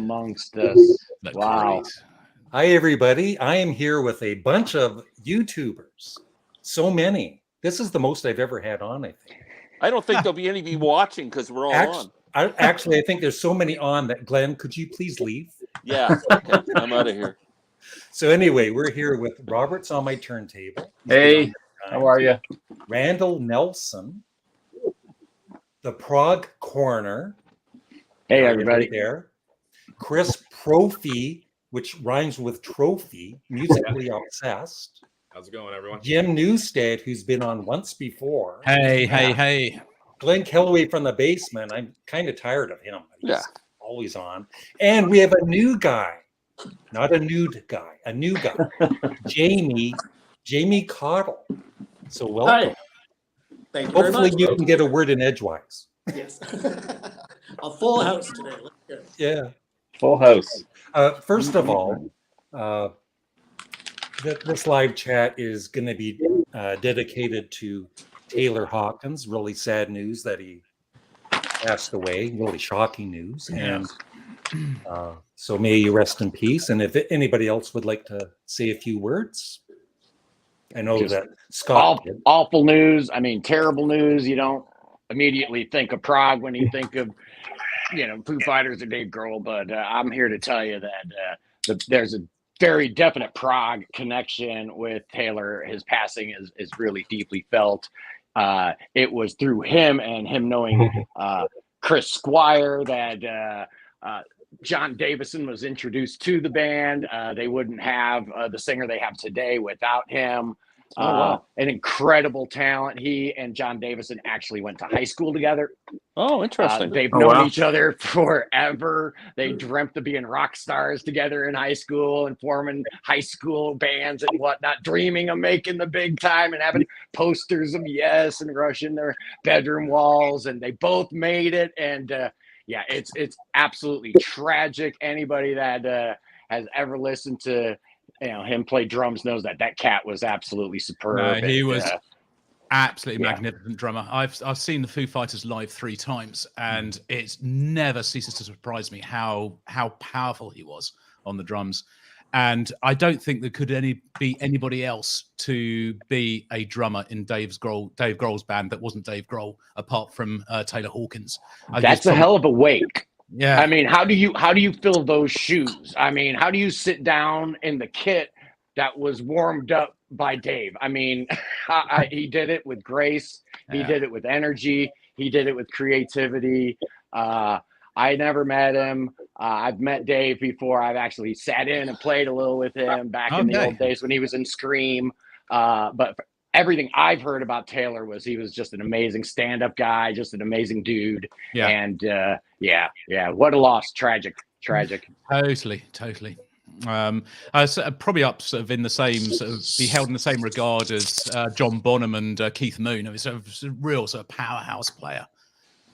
amongst us. Wow. Great. Hi, everybody. I am here with a bunch of YouTubers. So many. This is the most I've ever had on, I think. I don't think there'll be any of you watching because we're all on. Actually, I think there's so many on that, Glenn, could you please leave? Yeah, okay. I'm out of here. So anyway, we're here with Robert's on my turntable. Hey, how are you? Randall Nelson, the Prog Corner. Hey, everybody. There. Chris Profi, which rhymes with trophy, musically obsessed. How's it going, everyone? Jim Newstead, who's been on once before. Hey. Glenn Kellaway from the basement. I'm kind of tired of him. He's Yeah. always on. And we have a new guy. Not a nude guy. A new guy. Jamie Cottle. So welcome. Hi. Thank you very Hopefully much. you can get a word in edgewise. Yes. A full house today. Look good. Yeah. Full house. First of all, this live chat is going to be dedicated to Taylor Hawkins. Really sad news that he passed away. Really shocking news. And so may you rest in peace. And if anybody else would like to say a few words, I know Just that Scott did. Awful news. I mean, terrible news. You don't immediately think of Prog when you think of, Foo Fighters or Dave Grohl. But I'm here to tell you that there's a very definite Prog connection with Taylor. His passing is really deeply felt. It was through him and him knowing Chris Squire that John Davison was introduced to the band. They wouldn't have the singer they have today without him. An incredible talent. He and John Davison actually went to high school together. Oh, interesting. They've known each other forever. They dreamt of being rock stars together in high school and forming high school bands and whatnot, dreaming of making the big time and having posters of Yes and rushing their bedroom walls. And they both made it. And it's absolutely tragic. Anybody that has ever listened to him play drums knows that cat was absolutely superb. He was absolutely magnificent drummer. I've seen the Foo Fighters live 3 times, and it never ceases to surprise me how powerful he was on the drums. And I don't think there could be anybody else to be a drummer in Dave Grohl's band that wasn't Dave Grohl, apart from Taylor Hawkins. That's a hell of a wake. Yeah. I mean, how do you fill those shoes? I mean, how do you sit down in the kit that was warmed up by Dave? I mean, he did it with grace. He did it with energy. He did it with creativity. I never met him. I've met Dave before. I've actually sat in and played a little with him back in the old days when he was in Scream. But everything I've heard about Taylor was he was just an amazing stand-up guy, just an amazing dude. Yeah. And what a loss. Tragic. Totally. Probably up sort of in the same be held in the same regard as John Bonham and Keith Moon. It's a real sort of powerhouse player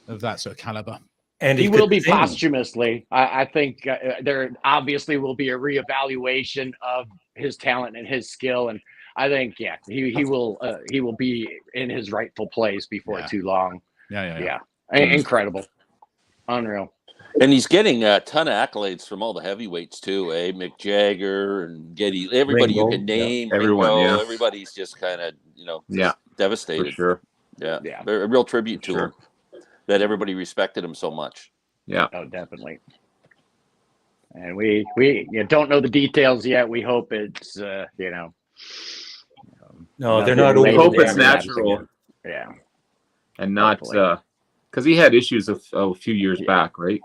of that sort of caliber. And he will be posthumously. I think there obviously will be a reevaluation of his talent and his skill, and I think he will be in his rightful place before too long. Yeah. Incredible, unreal. And he's getting a ton of accolades from all the heavyweights too, Mick Jagger and Geddy, everybody Ringo, you can name. Everyone, Ringo, everybody's just kind of, devastated. For sure. Yeah. A real tribute to him, that everybody respected him so much. Yeah. Oh, definitely. And we don't know the details yet. We hope it's, no, they're not. We hope it's natural. Yeah. And not, because he had issues a few years back, right?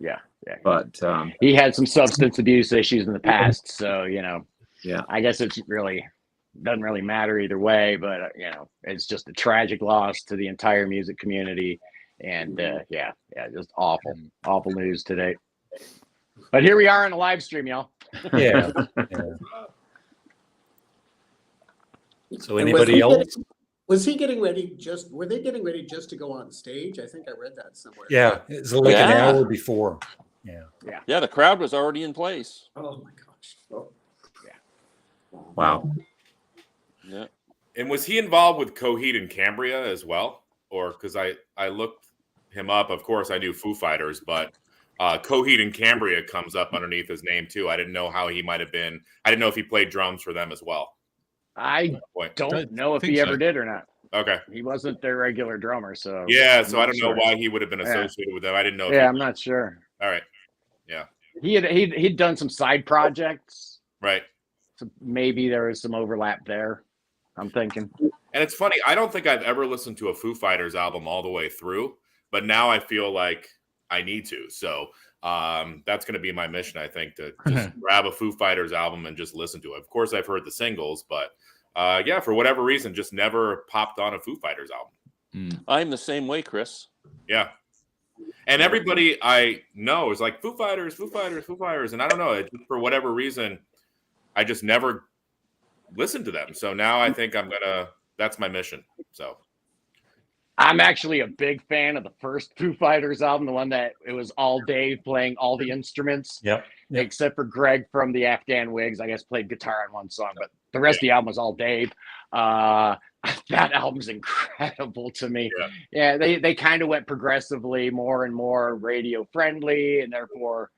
Yeah. But he had some substance abuse issues in the past, so I guess it's really doesn't really matter either way. But it's just a tragic loss to the entire music community, and just awful news today. But here we are on the live stream, y'all. Yeah. So anybody else? Was he getting ready? Were they getting ready just to go on stage? I think I read that somewhere. Yeah, it's like an hour before. Yeah. The crowd was already in place. Oh my gosh. Oh. Yeah. Wow. Yeah. And was he involved with Coheed and Cambria as well? Or because I looked him up, of course I knew Foo Fighters, but Coheed and Cambria comes up underneath his name too. I didn't know how he might have been. I didn't know if he played drums for them as well. I don't know if think he so. ever did or not. Okay. He wasn't their regular drummer, so Yeah, I'm so I not don't sure. know why he would have been associated with them. I didn't know. Yeah, I'm not sure. All right. Yeah. He'd done some side projects, Right. so maybe there was some overlap there. I'm thinking. And it's funny. I don't think I've ever listened to a Foo Fighters album all the way through, but now I feel like I need to. So that's going to be my mission, I think, to just grab a Foo Fighters album and just listen to it. Of course, I've heard the singles, but yeah, for whatever reason, just never popped on a Foo Fighters album. I'm the same way, Chris. Yeah. And everybody I know is like, Foo Fighters, Foo Fighters, Foo Fighters. And I don't know, for whatever reason, I just never listened to them. So now I think that's my mission. So I'm actually a big fan of the first Foo Fighters album, the one that it was all Dave playing all the instruments. Yep. Except for Greg from the Afghan Wigs, I guess played guitar on one song, but the rest of the album was all Dave. That album's incredible to me. Yeah, they kind of went progressively more and more radio friendly, and therefore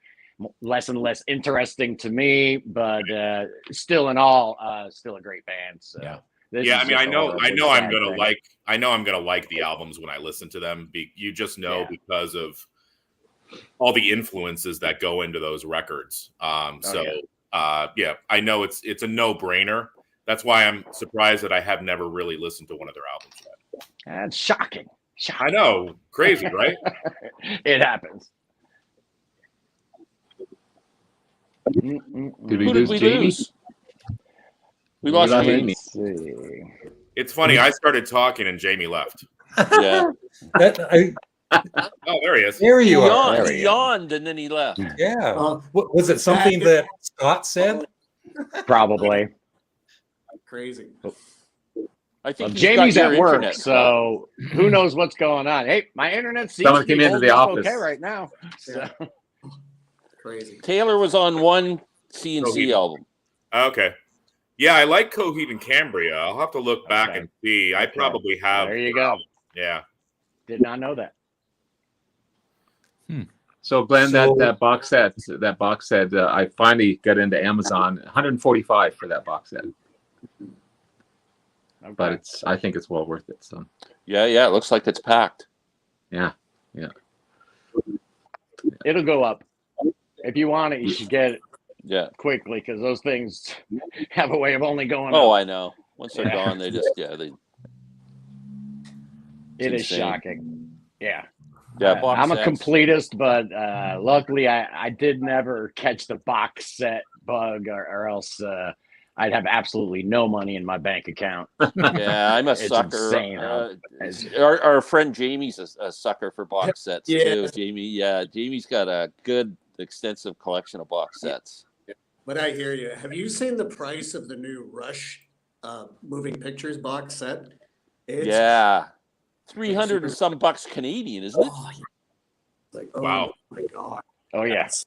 less and less interesting to me. But still, in all, still a great band. So. Yeah. I mean, I know I'm gonna like the albums when I listen to them. You just know because of all the influences that go into those records. I know it's a no-brainer. That's why I'm surprised that I have never really listened to one of their albums yet. That's shocking. I know, crazy, right? It happens. Did we Who lose did we Jamie? lose? We lost Jamie. Let's see. It's funny. I started talking and Jamie left. Yeah. Oh, there he is. There you are. Yawned, he yawned and then he left. Yeah. Was it something that Scott said? Probably. Crazy. I think he's Jamie's got your at work, internet. so who knows what's going on? Hey, my internet seems Someone to be came into holding the up office. okay right now. So. Crazy. Taylor was on one CNC album. Okay. Yeah, I like Coheed and Cambria. I'll have to look back and see. I probably have. There you go. Yeah. Did not know that. So Glenn, that box set, I finally got into Amazon. 145 for that box set, Okay. but I think it's well worth it. So Yeah, it looks like it's packed. yeah. It'll go up. If you want it, you should get it Yeah. quickly because those things have a way of only going Oh, up. I know. Once they're gone, they just It it's is insane. shocking. Yeah. box I'm a sets. completist, but luckily I did never catch the box set bug or else I'd have absolutely no money in my bank account. Yeah, I'm a It's sucker. insane, Our friend Jamie's a sucker for box sets Yeah. too. Jamie's got a good, extensive collection of box sets. But I hear you. Have you seen the price of the new Rush moving pictures box set? It's Yeah, 300 and some bucks Canadian, isn't it? like, Wow. Oh my God. Oh yes.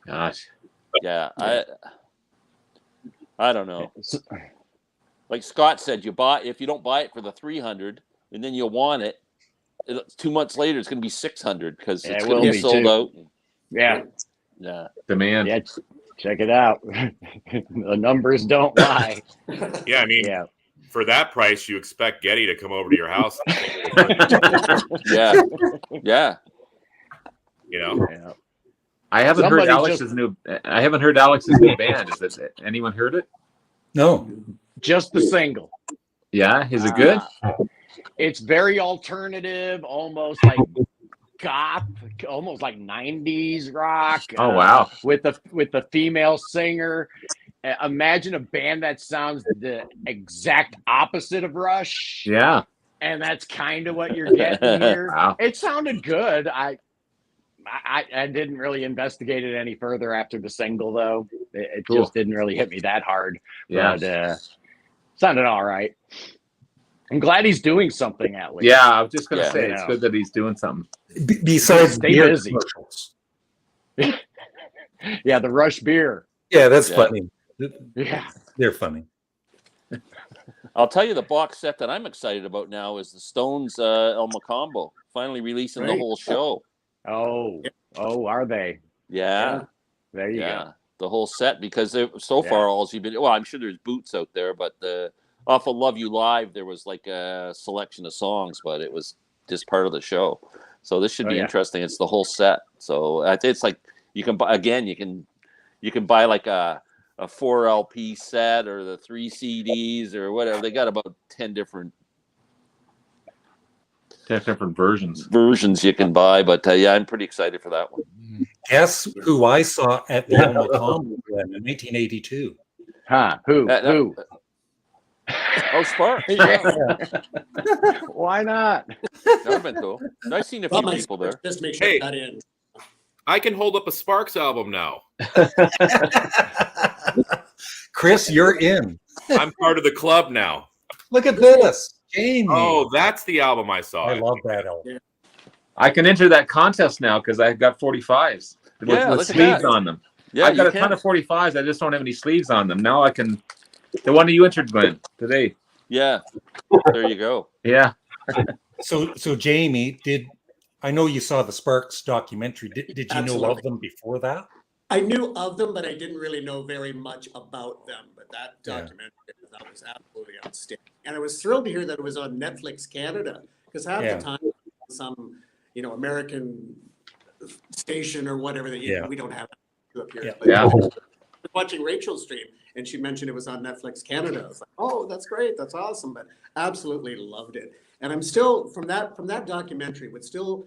Gosh. Yeah, I don't know. Like Scott said, if you don't buy it for the 300 and then you want it, 2 months later it's going to be 600 because Yeah, it's it going will to be be sold too. out. Yeah. Yeah. Demand. Yeah. Check it out. The numbers don't lie. Yeah, I mean, Yeah. for that price, you expect Getty to come over to your house. Yeah. Yeah. You know? Yeah. I haven't heard Somebody Alex's new band. Is it anyone heard it? No. Just the single. Yeah, is it good? It's very alternative, almost like goth, almost like 90s rock. Oh wow. With the female singer. Imagine a band that sounds the exact opposite of Rush. Yeah. And that's kind of what you're getting here. Wow. It sounded good. I didn't really investigate it any further after the single, though. It Cool. just didn't really hit me that hard. Yeah. But sounded all right. I'm glad he's doing something at least. Yeah, I was just gonna Yeah. say it's good that he's doing something. Besides Stay beer busy. commercials. Yeah, the Rush beer. Yeah, that's Yeah. funny. Yeah. They're funny. I'll tell you the box set that I'm excited about now is the Stones El Macombo finally releasing the Right. whole show. Oh Oh, are they? Yeah. There you go. The whole set, because so far all you've been. Well, I'm sure there's boots out there, but off of Love You Live, there was like a selection of songs, but it was just part of the show. So this should be interesting. It's the whole set. So it's like you can buy again. You can buy like a 4 LP set or the 3 CDs or whatever. They got about 10 different versions you can buy. But I'm pretty excited for that one. Guess who I saw at the Alamo Common in 1982? Huh? Who? Who? Oh, Sparks. Why not? That would have been cool. I've seen a few people there. Just make sure that in. I can hold up a Sparks album now. Chris, you're in. I'm part of the club now. Look at this. Jamie. Oh, that's the album I saw. I love that album. I can enter that contest now because I got 45s with sleeves on them. Yeah, I've got a ton of 45s. I just don't have any sleeves on them. Now I can. The one that you entered, Glenn, today. Yeah. There you go. Yeah. So Jamie, I know you saw the Sparks documentary. Did you know of them before that? I knew of them, but I didn't really know very much about them. But that documentary, that was absolutely outstanding. And I was thrilled to hear that it was on Netflix Canada, because half the time some American station or whatever that we don't have up here. Yeah. I was watching Rachel's stream, and she mentioned it was on Netflix Canada. I was like, oh, that's great, that's awesome, but absolutely loved it. And I'm still from that documentary, but still,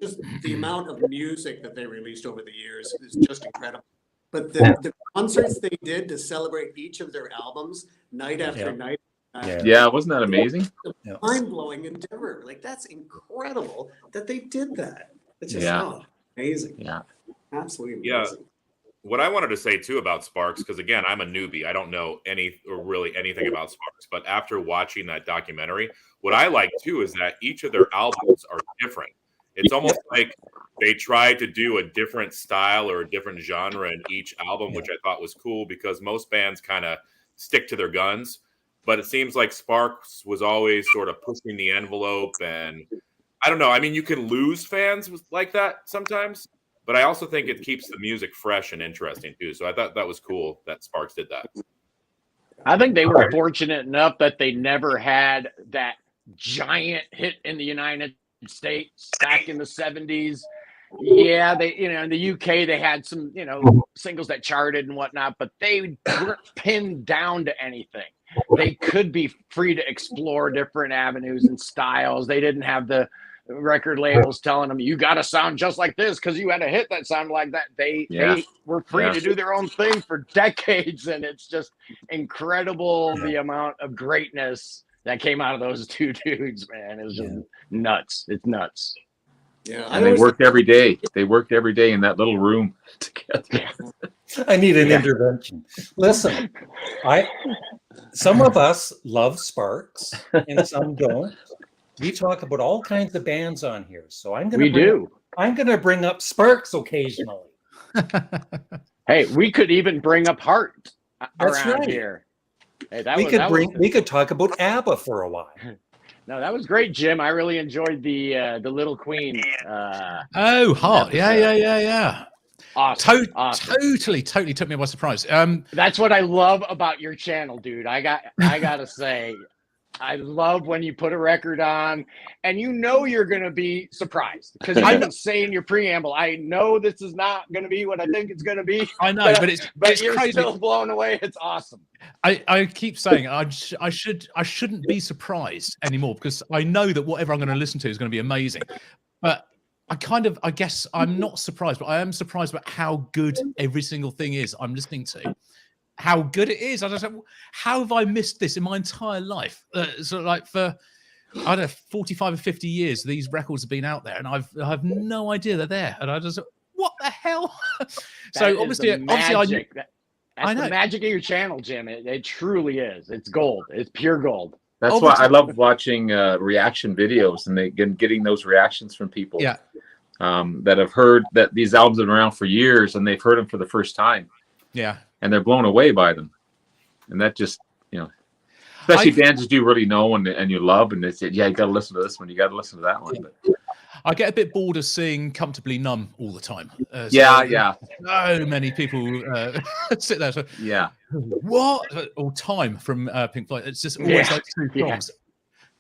just the amount of music that they released over the years is just incredible. But the concerts they did to celebrate each of their albums night after night. Wasn't that amazing? Mind-blowing endeavor. Like, that's incredible that they did that. It's just amazing. Yeah. Absolutely amazing. What I wanted to say too about Sparks, because again, I'm a newbie. I don't know really anything about Sparks. But after watching that documentary, what I like too is that each of their albums are different. It's almost like they tried to do a different style or a different genre in each album, which I thought was cool, because most bands kind of stick to their guns. But it seems like Sparks was always sort of pushing the envelope, and I don't know. I mean, you can lose fans like that sometimes, but I also think it keeps the music fresh and interesting too. So I thought that was cool that Sparks did that. I think they were fortunate enough that they never had that giant hit in the United States back in the 70s. Yeah, they, in the UK they had some, singles that charted and whatnot, but they weren't pinned down to anything. They could be free to explore different avenues and styles. They didn't have the record labels telling them you got to sound just like this because you had a hit that sounded like that. They were free to do their own thing for decades, and it's just incredible the amount of greatness that came out of those two dudes, man. It was just nuts. It's nuts. Yeah, and they worked every day. They worked every day in that little room together. I need an intervention. Listen, some of us love Sparks and some don't. We talk about all kinds of bands on here, so I'm gonna bring up Sparks occasionally. Hey, we could even bring up Heart That's around right. here. Hey, we could talk about ABBA for a while. No, that was great, Jim. I really enjoyed the Little Queen. Heart. Yeah. Awesome. Totally took me by surprise. That's what I love about your channel, dude. I gotta say, I love when you put a record on and you're gonna be surprised, because you didn't say in your preamble, I know this is not gonna be what I think it's gonna be. I know, but it's you're crazy. Still blown away. It's awesome. I keep saying I shouldn't be surprised anymore, because I know that whatever I'm going to listen to is going to be amazing. But I guess I'm not surprised, but I am surprised about how good every single thing is I'm listening to. How good it is. I just how have I missed this in my entire life? So like for 45 or 50 years, these records have been out there, and I have no idea they're there, and I just what the hell? So obviously That's the magic of your channel, Jim. It truly is. It's gold. It's pure gold. That's why I love watching reaction videos and getting those reactions from people that have heard that these albums have been around for years and they've heard them for the first time. Yeah. And they're blown away by them. And that just, especially bands that you really know and you love, and they say, yeah, you got to listen to this one. You got to listen to that one. But I get a bit bored of seeing Comfortably Numb all the time. Yeah. So many people sit there. So, Yeah. What? Or Time from Pink Floyd. It's just always like two songs.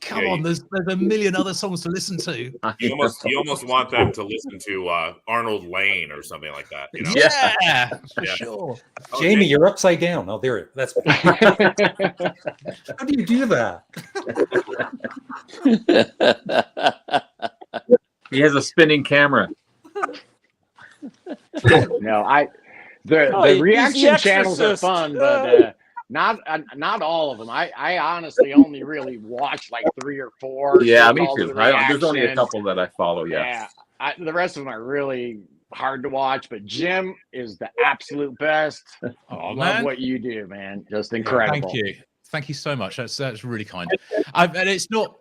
Come on, there's a million other songs to listen to. You almost want them to listen to Arnold Lane or something like that. You know? Yeah, for sure. Oh, Jamie, you're upside down. Oh, there. That's. How do you do that? He has a spinning camera. No, the reaction channels are fun, but not all of them. I honestly only really watch like 3 or 4. Yeah, me too. There's only a couple that I follow. Yeah, the rest of them are really hard to watch. But Jim is the absolute best. Love what you do, man. Just incredible. Thank you so much. That's really kind. And it's not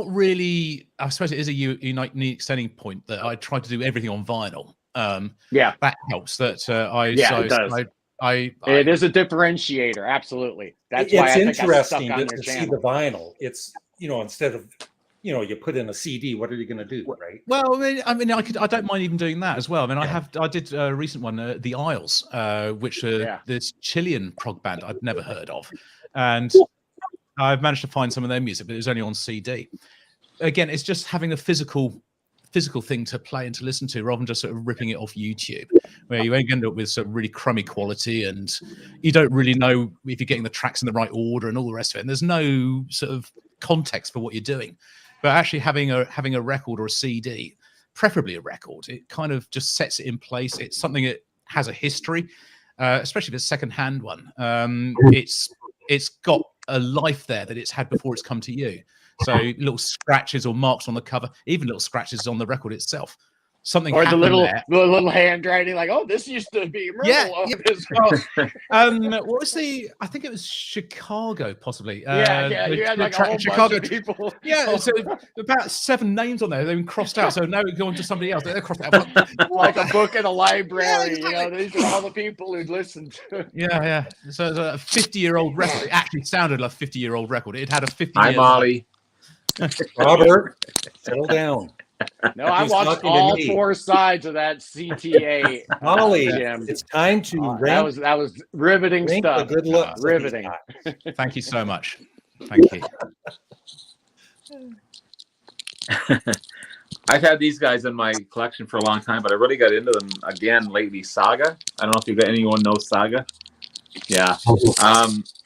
really. I suppose it is a unique selling point that I try to do everything on vinyl. That helps. It is a differentiator. Absolutely. That's why it's I think interesting I to see the vinyl. It's instead of you put in a CD, what are you going to do, right? Well, I mean, I don't mind even doing that as well. I mean, I did a recent one, The Isles, which this Chilean prog band I'd never heard of, and I've managed to find some of their music, but it was only on CD. Again, it's just having a physical thing to play and to listen to, rather than just sort of ripping it off YouTube, where you end up with sort of really crummy quality, and you don't really know if you're getting the tracks in the right order and all the rest of it. And there's no sort of context for what you're doing. But actually having a record or a CD, preferably a record, it kind of just sets it in place. It's something that has a history, especially if it's a second-hand one. It's got a life there that it's had before it's come to you. So little scratches or marks on the cover, even little scratches on the record itself. Something or the little handwriting, like, oh, this used to be Myrtle. What was I think it was Chicago, possibly. You had like a whole Chicago bunch of people. Yeah, so about 7 names on there. They've been crossed out, so now we're going to somebody else. They're crossed out. Like a book in a library. Exactly. These are all the people who'd listened to it. Yeah. So it's a 50-year-old record. It actually sounded like a 50-year-old record. It had a 50-year. Hi, Molly. Robert, settle down. No, I watched all 4 sides of that CTA. Molly, it's time to rank. That was riveting stuff. Good luck. Riveting. Thank you so much. Thank you. I've had these guys in my collection for a long time, but I really got into them again lately. Saga. I don't know if anyone knows Saga. Yeah.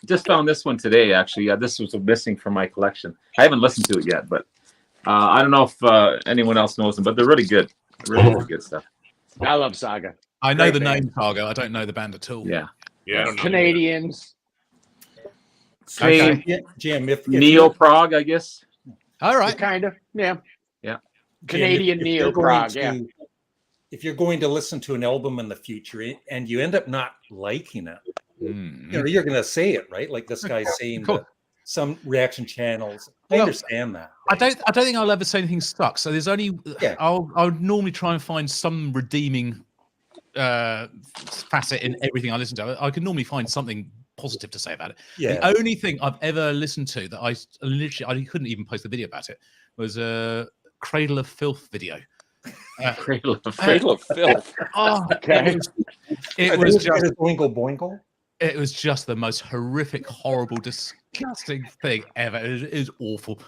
Just found this one today, actually. Yeah, this was missing from my collection. I haven't listened to it yet, but I don't know if anyone else knows them, but they're really good. Really good stuff. I love Saga. I know the name Saga. I don't know the band at all. Yeah. Canadians. Same. Jim, neo prog, I guess. All right. Kind of. Yeah. Jim, Canadian neo prog. If you're going to listen to an album in the future and you end up not liking it, you're going to say it, right? Like this guy's saying that some reaction channels. I understand that. Right? I don't think I'll ever say anything stuck. So there's only I'll normally try and find some redeeming facet in everything I listen to. I can normally find something positive to say about it. The only thing I've ever listened to that I couldn't even post the video about it was a Cradle of Filth video. Cradle of Filth. Oh, okay. It was just Boingle Boingle. It was just the most horrific, horrible, disgusting thing ever. It is awful.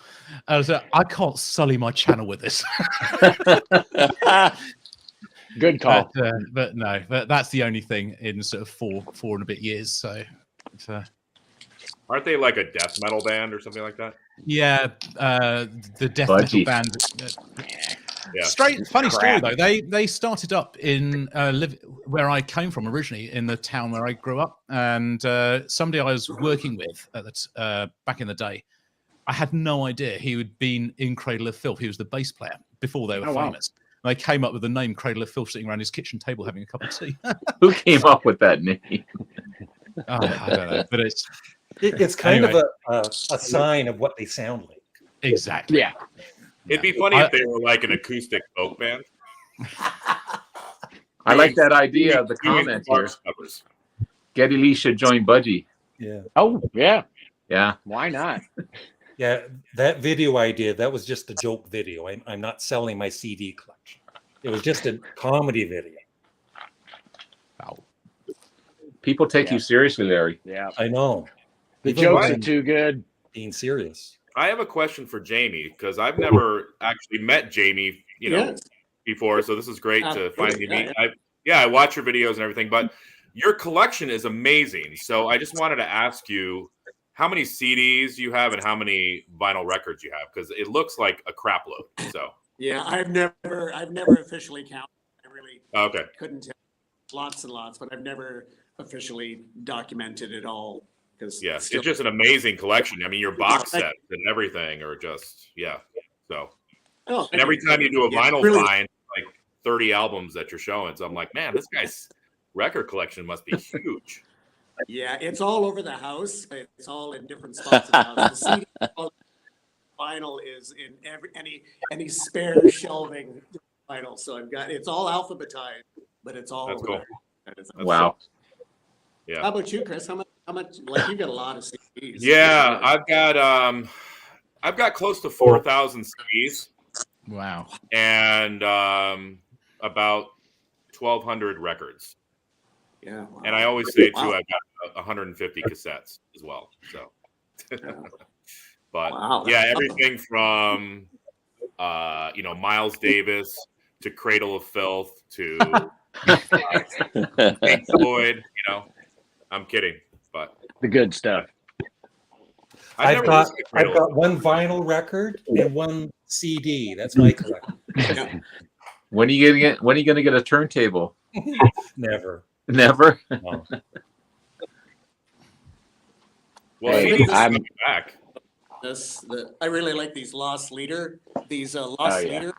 I was like, I can't sully my channel with this. Good call. But that's the only thing in sort of four and a bit years. So, aren't they like a death metal band or something like that? Yeah, the death metal band. Funny story though. They started up in where I came from originally, in the town where I grew up, and somebody I was working with back in the day, I had no idea he had been in Cradle of Filth. He was the bass player before they were famous. Wow. They came up with the name Cradle of Filth sitting around his kitchen table having a cup of tea. Who came up with that name? I don't know, but it's kind of a sign of what they sound like. Exactly. Yeah. It'd be funny if they were like an acoustic folk band. I like that idea of the comment here. Geddy Lee should join Budgie. Yeah. Oh, yeah. Yeah. Why not? Yeah, that video I did, that was just a joke video. I'm not selling my CD collection. It was just a comedy video. Wow. People take you seriously, Larry. Yeah. I know. The Even jokes are when too good. being serious. I have a question for Jamie because I've never actually met Jamie, Yes. before. So this is great to finally Absolutely, meet. I watch your videos and everything, but your collection is amazing. So I just wanted to ask you how many CDs you have and how many vinyl records you have, because it looks like a crap load. So Yeah, I've never officially counted. I really okay. couldn't tell. Lots and lots, but I've never officially documented it all. Because Yeah, it's just an amazing collection. I mean, your box sets and everything are just So and every time you do a vinyl find, like 30 albums that you're showing, so I'm like, man, this guy's record collection must be huge. Yeah, it's all over the house. It's all in different spots of the house. The CD, vinyl is in any spare shelving vinyl. So it's all alphabetized, but it's all That's over cool. there. Wow. Yeah. How about you, Chris? How much? Like you got a lot of CDs. Yeah, I've got close to 4,000 CDs. Wow. And about 1,200 records. Yeah. Wow. And I always say too, I've got 150 cassettes as well. So, but yeah, everything from Miles Davis to Cradle of Filth to Pink Floyd. I'm kidding, but The good stuff. I've got one vinyl record and one CD. That's my collection. When are you gonna get a turntable? Never. Never. No. Well, Hey, CDs I'm- coming back. I really like these Lost Leader. These Lost Leader.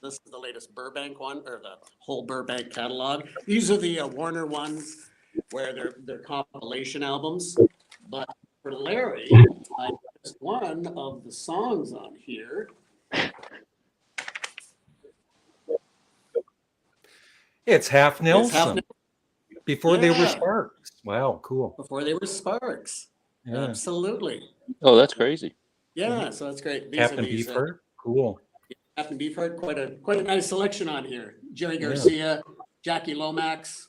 This is the latest Burbank one, or the whole Burbank catalog. These are the Warner ones where they're compilation albums. But for Larry, I just one of the songs on here. It's Half Nelson. Half Nelson. Before they were Yeah. Sparks. Wow, cool. Before they were Sparks. Yeah. Absolutely. Oh, that's crazy. Yeah, so that's great. These Captain are these, Beefheart. Cool. Captain Beefheart, quite a nice selection on here. Jerry Garcia, Jackie Lomax.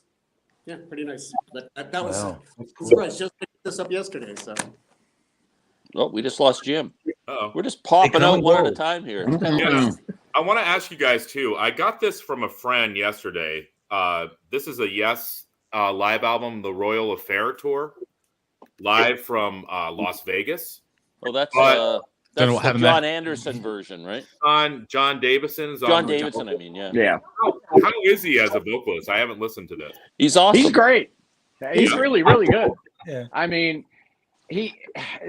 Yeah, pretty nice. But that was Wow. That's cool. surprise. Just picked this up yesterday. So Oh, we just lost Jim. Uh-oh. We're just popping come out and one go. at a time here. Yeah. I want to ask you guys too. I got this from a friend yesterday. This is a Yes live album, the Royal Affair tour, live from Las Vegas. Oh, that's But- Don't know the what happened John there. Anderson version, right? John Davison's John on Davidson, I mean, yeah. Yeah. How is he as a vocalist? I haven't listened to this. He's awesome. He's great. He's really, really good. Yeah. I mean,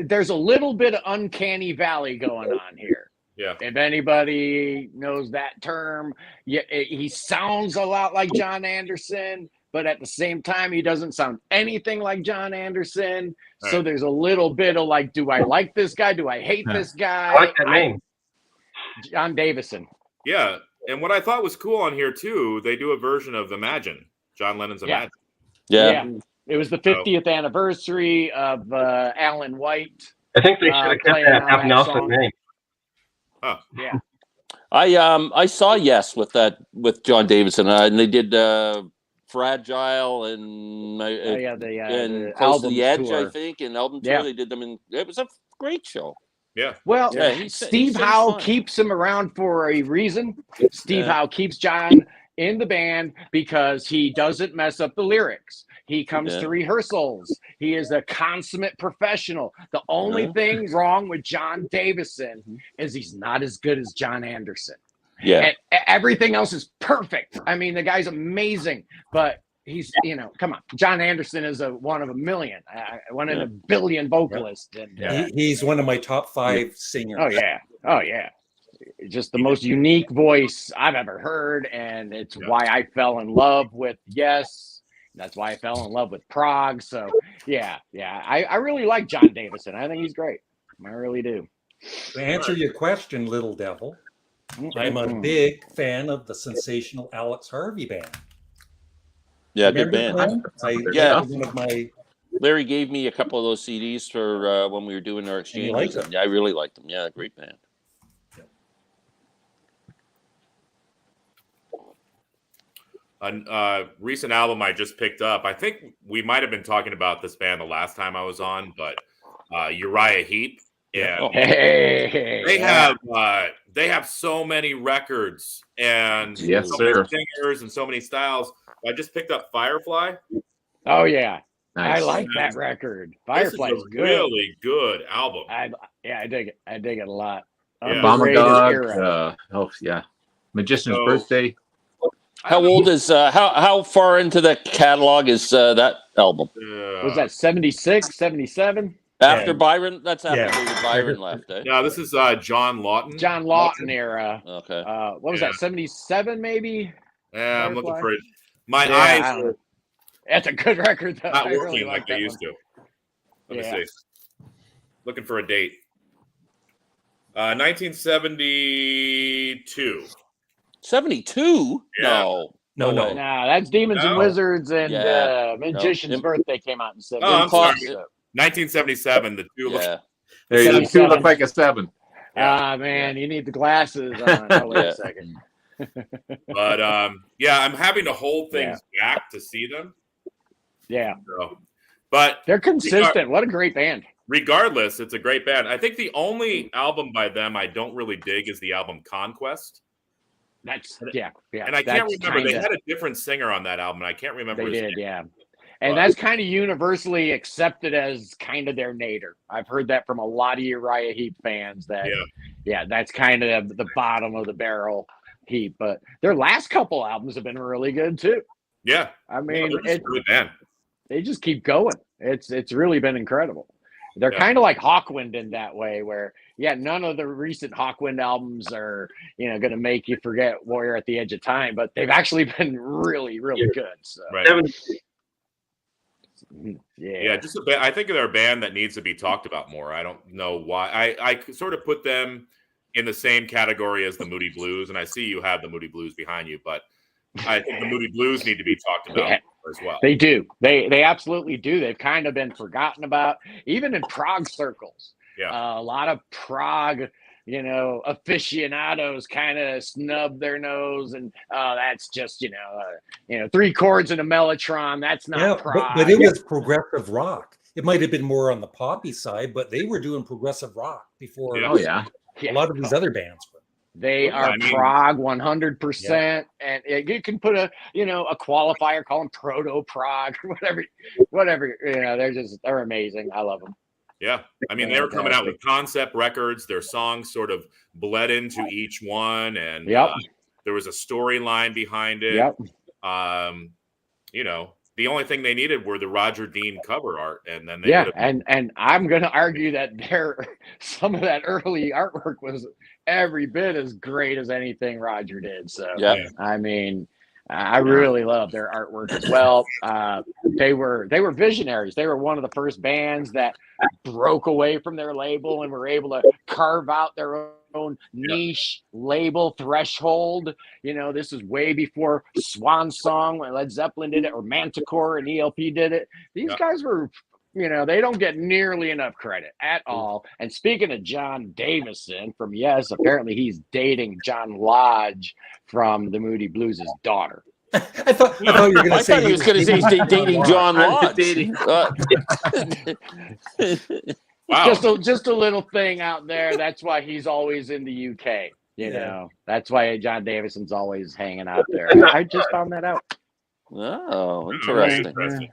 there's a little bit of uncanny valley going on here. Yeah. If anybody knows that term, he sounds a lot like John Anderson, but at the same time, he doesn't sound anything like John Anderson. Right. So there's a little bit of like, do I like this guy? Do I hate this guy? I like that name. John Davison. Yeah. And what I thought was cool on here too, they do a version of Imagine, John Lennon's Imagine. Yeah. It was the 50th anniversary of Alan White. I think they should have kept playing that on Half that Nelson song. name. Huh. Yeah. I saw Yes with John Davidson, and they did Fragile and the Close to album the Edge, tour. I think, and album tour. Yeah. They did them in. It was a great show. Yeah. Well, Yeah, he's Steve so Howe fun. keeps him around for a reason. Steve Yeah. Howe keeps John in the band because he doesn't mess up the lyrics. He comes Yeah. to rehearsals. He is a consummate professional. The only thing wrong with John Davison is he's not as good as John Anderson. Yeah. And everything else is perfect. I mean, the guy's amazing, but he's, come on. John Anderson is one of a million, one in a billion vocalists. And, He's one of my top 5 singers. Oh, yeah. Just the most unique voice I've ever heard. And it's why I fell in love with Yes. That's why I fell in love with Prog. So, yeah. I really like John Davison. I think he's great. I really do. To answer your question, Little Devil, I'm a big fan of the sensational Alex Harvey band. Yeah, Remember good band. them? Yeah. One of my Larry gave me a couple of those CDs for when we were doing our exchanges. liked them? Yeah, I really liked them. Yeah, great band. A recent album I just picked up. I think we might have been talking about this band the last time I was on, but Uriah Heep. Yeah, they have so many records and so many singers and so many styles. I just picked up Firefly. Oh yeah, Nice. I like that record. Firefly is good. Really good album. I dig it. I dig it a lot. Yeah. Bomber Underrated Dog. era. Magician's Birthday. How old is how far into the catalog is that album? Was that 76, 77? After Byron? That's after David Byron left. No, this is John Lawton. John Lawton era. Okay. What was that? 77 maybe? Yeah, I'm looking Firefly? for it. My eyes are That's a good record though. not I working really like they used to. Let me see. Looking for a date. 1972. 72? Yeah. No. Nah, that's Demons and No. Wizards and Magician's No. Birthday came out in 70. Oh, I'm sorry. Yeah. 1977. The two. Yeah. There you go. 77. Two look like a 7. Ah man, you need the glasses on. Oh, wait Yeah. a second. But yeah, I'm having to hold things back to see them. Yeah. So, but They're consistent. What a great band. regardless, it's a great band. I think the only album by them I don't really dig is the album Conquest. That's And I can't remember. They had a different singer on that album, and I can't remember They his did, name. yeah. And that's kind of universally accepted as kind of their nadir. I've heard that from a lot of Uriah Heep fans that, that's kind of the bottom of the barrel Heep. But their last couple albums have been really good too. Yeah. I mean, they're just a good band. they just keep going. It's really been incredible. They're kind of like Hawkwind in that way, where none of the recent Hawkwind albums are going to make you forget Warrior at the Edge of Time, but they've actually been really, really good. So Right. yeah, Just a band. I think they're a band that needs to be talked about more. I don't know why. I sort of put them in the same category as the Moody Blues, and I see you have the Moody Blues behind you, but I think the Moody Blues need to be talked about more as well. They do. They absolutely do. They've kind of been forgotten about, even in prog circles. Yeah. A lot of prog, aficionados kind of snub their nose, and that's just three chords and a mellotron. That's not prog. But it was progressive rock. It might have been more on the poppy side, but they were doing progressive rock before. Oh yeah. A lot of these other bands were. They are prog 100%, and you can put a qualifier, call them proto prog, whatever. They're amazing. I love them. Yeah, I mean, they were coming out with concept records. Their songs sort of bled into each one, and there was a storyline behind it. Yep. The only thing they needed were the Roger Dean cover art, and then and I'm going to argue that some of that early artwork was every bit as great as anything Roger did. So I mean, I really love their artwork as well. They were visionaries. They were one of the first bands that broke away from their label and were able to carve out their own niche label threshold. This is way before Swan Song when Led Zeppelin did it, or Manticore and ELP did it. These guys were, they don't get nearly enough credit at all. And speaking of John Davison from Yes, apparently he's dating John Lodge from the Moody Blues' daughter. I thought you were going to say he was going to say he's dating John Lodge. Wow. Just a little thing out there. That's why he's always in the UK. That's why John Davison's always hanging out there. I just found that out. Oh, interesting.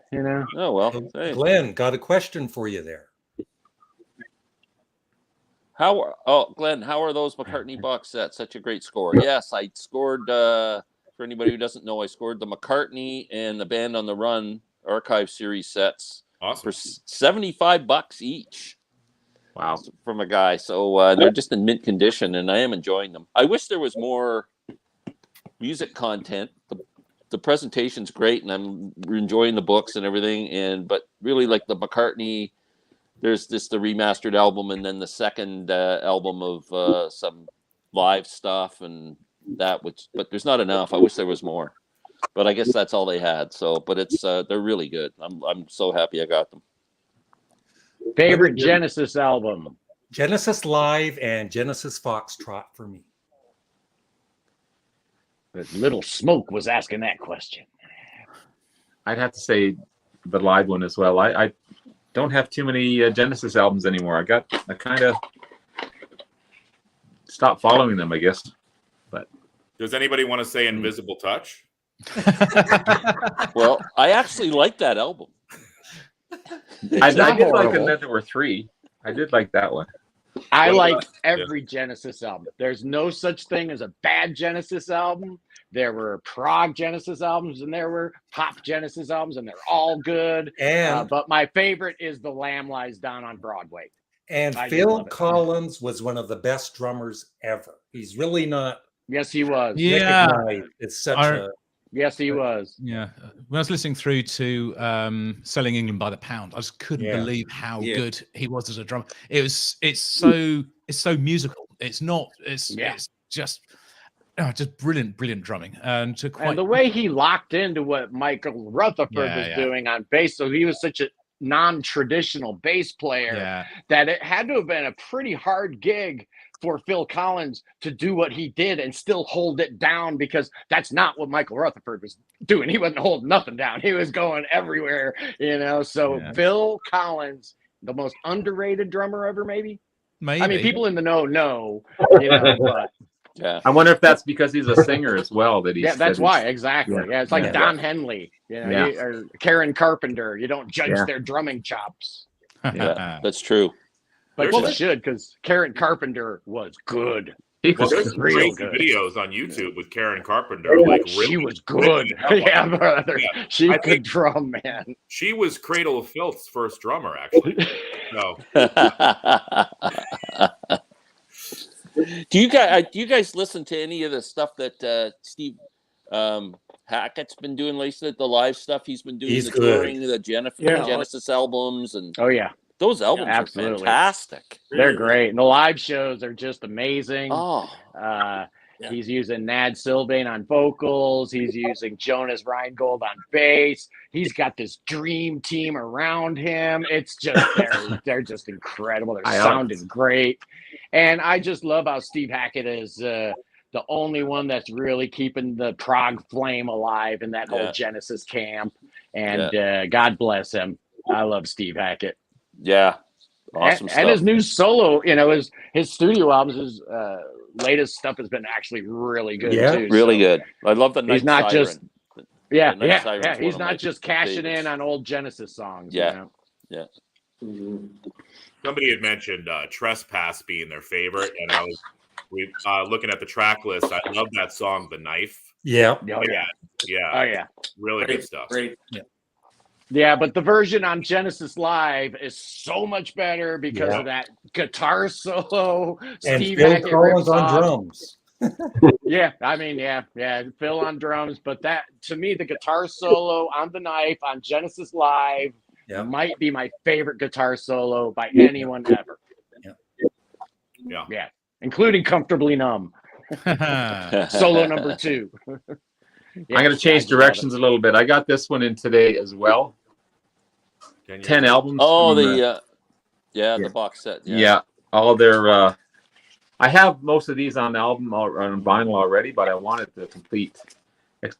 Oh well. Hey. Glenn, got a question for you there. Glenn, how are those McCartney box sets? Such a great score. Yes, I scored. For anybody who doesn't know, I scored the McCartney and the Band on the Run archive series sets for $75 each. Wow. From a guy. So they're just in mint condition, and I am enjoying them. I wish there was more music content. The presentation's great, and I'm enjoying the books and everything. But really, like the McCartney, there's the remastered album, and then the second album of some live stuff and that. But there's not enough. I wish there was more. But I guess that's all they had. So, but it's they're really good. I'm so happy I got them. Favorite Genesis album? Genesis Live and Genesis Foxtrot for me. But Little Smoke was asking that question. I'd have to say the live one as well. I don't have too many Genesis albums anymore. I kind of stopped following them, I guess. But does anybody want to say Invisible Touch? Well, I actually like that album. I did like horrible. it that there were 3. I did like that one. I like every Genesis album. There's no such thing as a bad Genesis album. There were prog Genesis albums and there were pop Genesis albums, and they're all good. And but my favorite is The Lamb Lies Down on Broadway. and I do Phil love it. Collins was one of the best drummers ever. He's really not Yes, he was. Yeah. recognized. It's such a Yes, he was. Yeah. When I was listening through to Selling England by the Pound, I just couldn't believe how good he was as a drummer. It's so musical. It's just brilliant drumming. And the way he locked into what Michael Rutherford was doing on bass, so he was such a non-traditional bass player that it had to have been a pretty hard gig for Phil Collins to do what he did and still hold it down, because that's not what Michael Rutherford was doing. He wasn't holding nothing down. He was going everywhere, So Phil Collins, the most underrated drummer ever, maybe. I mean, people in the know, but I wonder if that's because he's a singer as well. That's why, exactly. Yeah, it's like Don Henley, or Karen Carpenter. You don't judge their drumming chops. Yeah, that's true. But you should, because Karen Carpenter was good. There's great videos on YouTube with Karen Carpenter. Like, really, she was good. Yeah, brother. Yeah. She could drum, man. She was Cradle of Filth's first drummer, actually. So. Do you guys listen to any of the stuff that Steve Hackett's been doing lately? The live stuff he's been doing, touring, the Genesis albums, and those albums are fantastic. They're great. And the live shows are just amazing. He's using Nad Sylvain on vocals. He's using Jonas Reingold on bass. He's got this dream team around him. It's just, they're just incredible. They're sounding great. And I just love how Steve Hackett is the only one that's really keeping the prog flame alive in that whole Genesis camp. And God bless him. I love Steve Hackett. Yeah. Awesome stuff. And his new solo, his studio albums, his latest stuff has been actually really good too. Really good. I love the Night He's not Siren. just he's not just cashing in on old Genesis songs. Yeah. Somebody had mentioned Trespass being their favorite, and I was looking at the track list. I love that song, The Knife. Yeah. Really good stuff. Great. Yeah, but the version on Genesis Live is so much better because of that guitar solo. And Steve Phil Hackett Collins rips on off. drums. Phil on drums. But that, to me, the guitar solo on The Knife on Genesis Live might be my favorite guitar solo by anyone ever. Yeah, including Comfortably Numb. Solo number 2. I'm going to change directions a little bit. I got this one in today as well. 10 albums. Oh, the box set. Yeah, all their. I have most of these on album or on vinyl already, but I wanted to complete.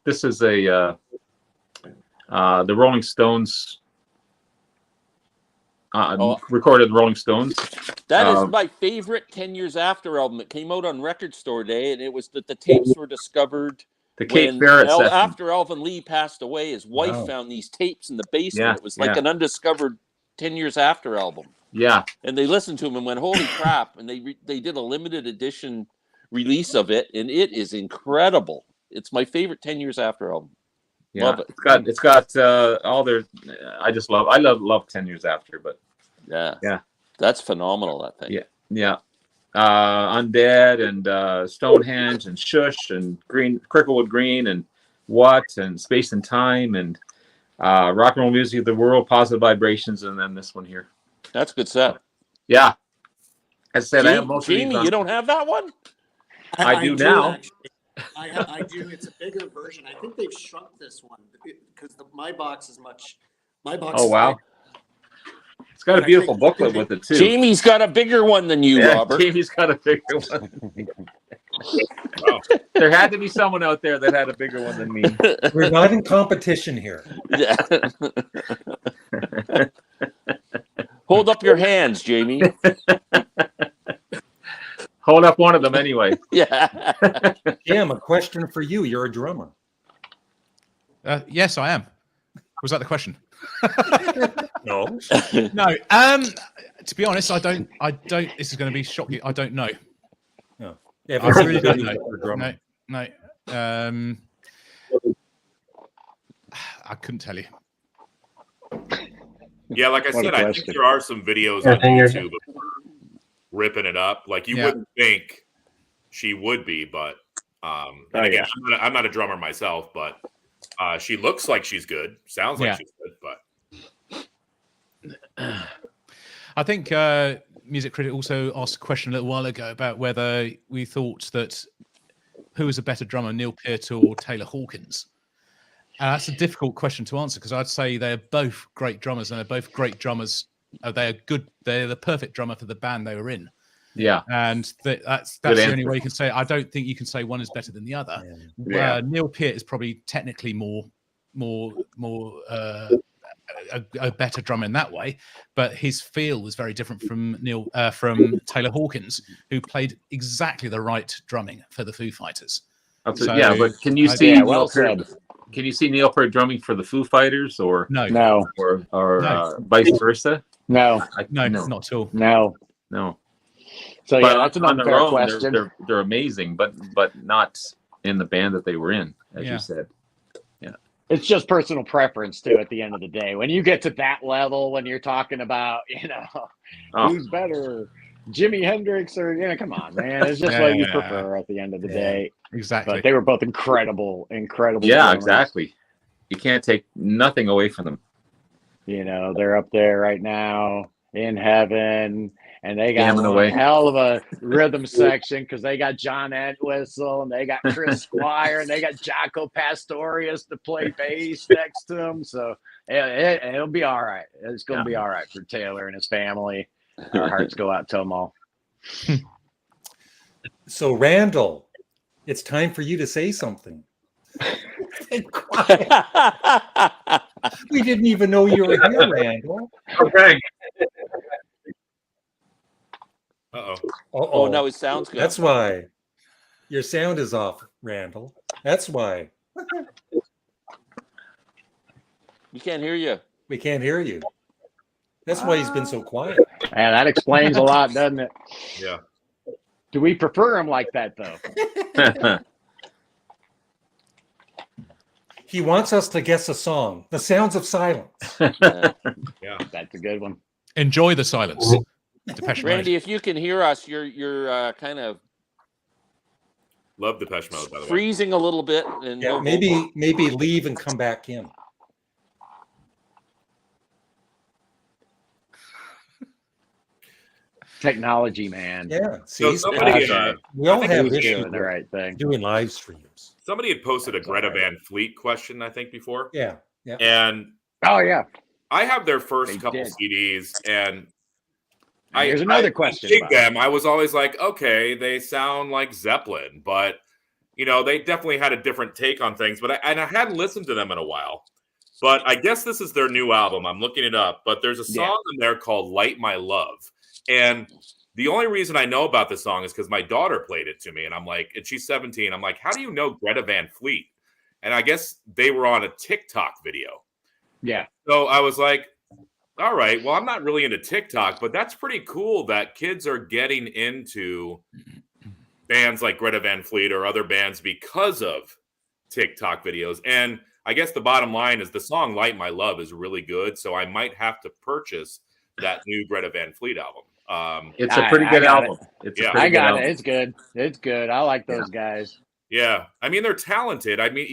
This is the Rolling Stones. Recorded Rolling Stones. That is my favorite 10 Years After album. It came out on Record Store Day, and it was that the tapes were discovered. The Kate Barrett session. After Alvin Lee passed away, his wife found these tapes in the basement. Yeah, it was like an undiscovered 10 Years After album. Yeah. And they listened to him and went, holy crap. And they did a limited edition release of it, and it is incredible. It's my favorite 10 Years After album. Yeah. Love it. It's got all their. I love 10 Years After, but yeah, that's phenomenal. That thing. Yeah. Undead and Stonehenge and Shush and Cricklewood Green and What and Space and Time and Rock and Roll Music of the World, Positive Vibrations, and then this one here. That's a good set. Yeah. As I said, I have most of these. Jamie, you don't have that one? I do now. I do. It's a bigger version. I think they've shrunk this one because my box is much. My box. Oh wow. It's got a beautiful booklet with it too. Jamie's got a bigger one than you, Robert. Jamie's got a bigger one. Wow. There had to be someone out there that had a bigger one than me. We're not in competition here. Yeah. Hold up your hands, Jamie. Hold up one of them anyway. Yeah. Jim, a question for you. You're a drummer. Yes, I am. Was that the question? No. No. To be honest, I don't. This is going to be shocking. I don't know. No. I really don't know. No. I couldn't tell you. Yeah, like I What a said, I question. think there are some videos on YouTube of her ripping it up. Like you wouldn't think she would be, but and again, I'm not a drummer myself, but she looks like she's good. Sounds like she's good, but I think Music Critic also asked a question a little while ago about whether we thought that who was a better drummer, Neil Peart or Taylor Hawkins. That's a difficult question to answer because I'd say they're both great drummers, and they're both great drummers. They're good. They're the perfect drummer for the band they were in. Yeah, and that's the only way you can say it. I don't think you can say one is better than the other. Yeah. Neil Peart is probably technically more a better drummer in that way, but his feel was very different from Taylor Hawkins, who played exactly the right drumming for the Foo Fighters. So, yeah, but can you see well said. Can you see Neil Peart drumming for the Foo Fighters or no, or vice versa? No, not at all. No. So but that's an on their unfair own, question. they're amazing, but not in the band that they were in, as you said. Yeah, it's just personal preference too. At the end of the day, when you get to that level, when you're talking about who's better, Jimi Hendrix or come on, man, it's just what you prefer at the end of the day. Exactly. But they were both incredible. Yeah, drummers. exactly. You can't take nothing away from them. They're up there right now in heaven, and they got Jamming one away. hell of a rhythm section because they got John Entwistle and they got Chris Squire and they got Jaco Pastorius to play bass next to them. So it'll be all right. It's going to be all right for Taylor and his family. Our hearts go out to them all. So, Randall, it's time for you to say something. We didn't even know you were here, Randall. Okay. Uh-oh. Oh, no, it sounds good. That's why. Your sound is off, Randall. That's why. We can't hear you. We can't hear you. That's why he's been so quiet. And that explains a lot, doesn't it? Yeah. Do we prefer him like that, though? He wants us to guess a song. The Sounds of Silence. Yeah, that's a good one. Enjoy the silence. Randy, if you can hear us, you're kind of love Depeche Mode, by the way. Freezing a little bit. And maybe leave and come back in. Technology, man. Yeah. So somebody, we all have issues doing the right thing. Doing live streams. Somebody had posted a Greta Van Fleet question, I think, before. Yeah. And I have their first couple CDs, and here's another question. Dig them. I was always like, okay, they sound like Zeppelin, but they definitely had a different take on things. But I hadn't listened to them in a while. But I guess this is their new album. I'm looking it up, but there's a song in there called "Light My Love," and the only reason I know about this song is because my daughter played it to me, and I'm like, and she's 17. I'm like, how do you know Greta Van Fleet? And I guess they were on a TikTok video. Yeah. So I was like, all right, well, I'm not really into TikTok, but that's pretty cool that kids are getting into bands like Greta Van Fleet or other bands because of TikTok videos. And I guess the bottom line is the song "Light My Love" is really good, so I might have to purchase that new Greta Van Fleet album. It's a pretty good album. I got it. It's good. It's good. I like those guys. Yeah. I mean, they're talented. I mean,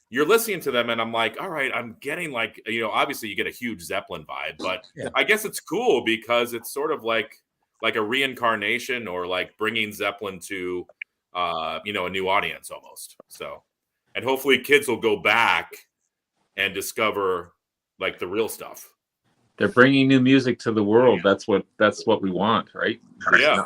you're listening to them and I'm like, all right, I'm getting like, obviously you get a huge Zeppelin vibe, but I guess it's cool because it's sort of like a reincarnation or like bringing Zeppelin to, a new audience almost. So, and hopefully kids will go back and discover like the real stuff. They're bringing new music to the world. That's what we want, right? Yeah.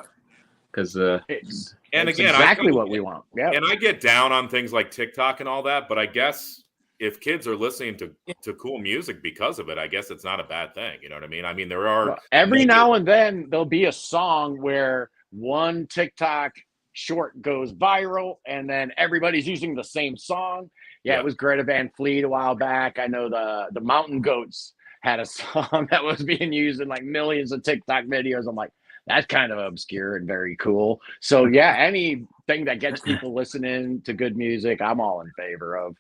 Because It's And again, exactly what we want. Yeah. And I get down on things like TikTok and all that, but I guess if kids are listening to cool music because of it, I guess it's not a bad thing. You know what I mean? I mean, there are every now and then there'll be a song where one TikTok short goes viral and then everybody's using the same song. Yeah, it was Greta Van Fleet a while back. I know the Mountain Goats had a song that was being used in like millions of TikTok videos. I'm like, that's kind of obscure and very cool. So yeah, anything that gets people listening to good music, I'm all in favor of.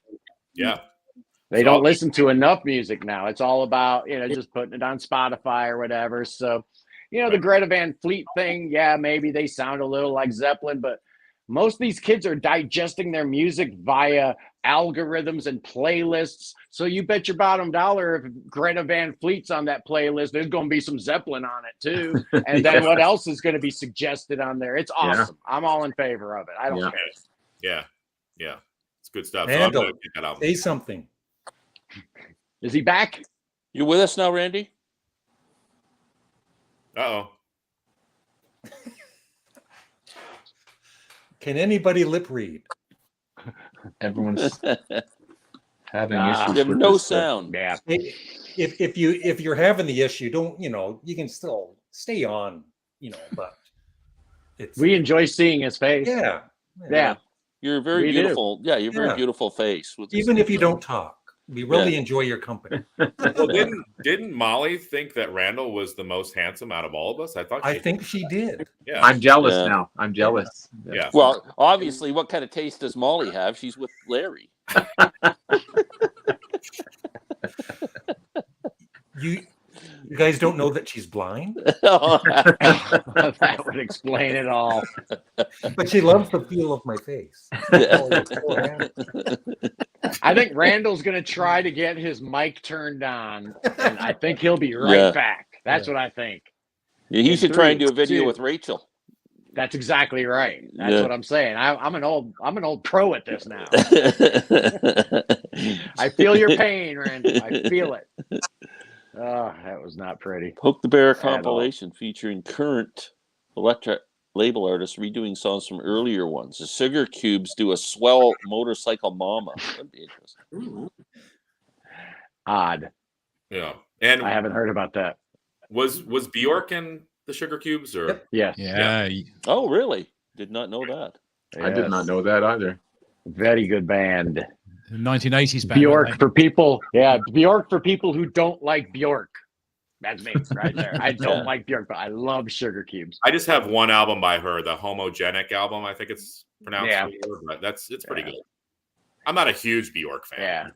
Yeah. They don't listen to enough music now. It's all about, just putting it on Spotify or whatever. So, the Greta Van Fleet thing, yeah, maybe they sound a little like Zeppelin, but most of these kids are digesting their music via algorithms and playlists. So you bet your bottom dollar if Greta Van Fleet's on that playlist, there's going to be some Zeppelin on it too. And then what else is going to be suggested on there? It's awesome. Yeah. I'm all in favor of it. I don't care. Yeah. Yeah. It's good stuff. Randall, say something. Is he back? You with us now, Randy? Uh-oh. Can anybody lip read? Everyone's having issues. You have no sound. Yeah. If you're having the issue, don't you can still stay on, but we enjoy seeing his face. Yeah. You're very beautiful. Yeah, you're very beautiful face. Even if you don't talk, we really enjoy your company. Well, didn't Molly think that Randall was the most handsome out of all of us? I think she did. Yeah. I'm jealous now. I'm jealous. Yeah. Well, obviously, what kind of taste does Molly have? She's with Larry. You guys don't know that she's blind? That would explain it all. But she loves the feel of my face. I think Randall's going to try to get his mic turned on, and I think he'll be right back. That's what I think. Yeah, he should try and do a video with Rachel. That's exactly right. That's what I'm saying. I'm an old pro at this now. I feel your pain, Randall. I feel it. Oh, that was not pretty. Poke the Bear compilation featuring current electric label artists redoing songs from earlier ones. The Sugar Cubes do a swell Motorcycle Mama. That'd be interesting. Odd. Yeah. And I haven't heard about that. Was Bjork in the Sugar Cubes or? Yes. Yeah. Oh, really? Did not know that. I did not know that either. Very good band. 1980s band. Bjork for people. Yeah. Bjork for people who don't like Bjork. That's me right there. I don't like Bjork, but I love Sugar Cubes. I just have one album by her, the Homogenic album. I think it's pronounced. Yeah. But it's pretty good. I'm not a huge Bjork fan.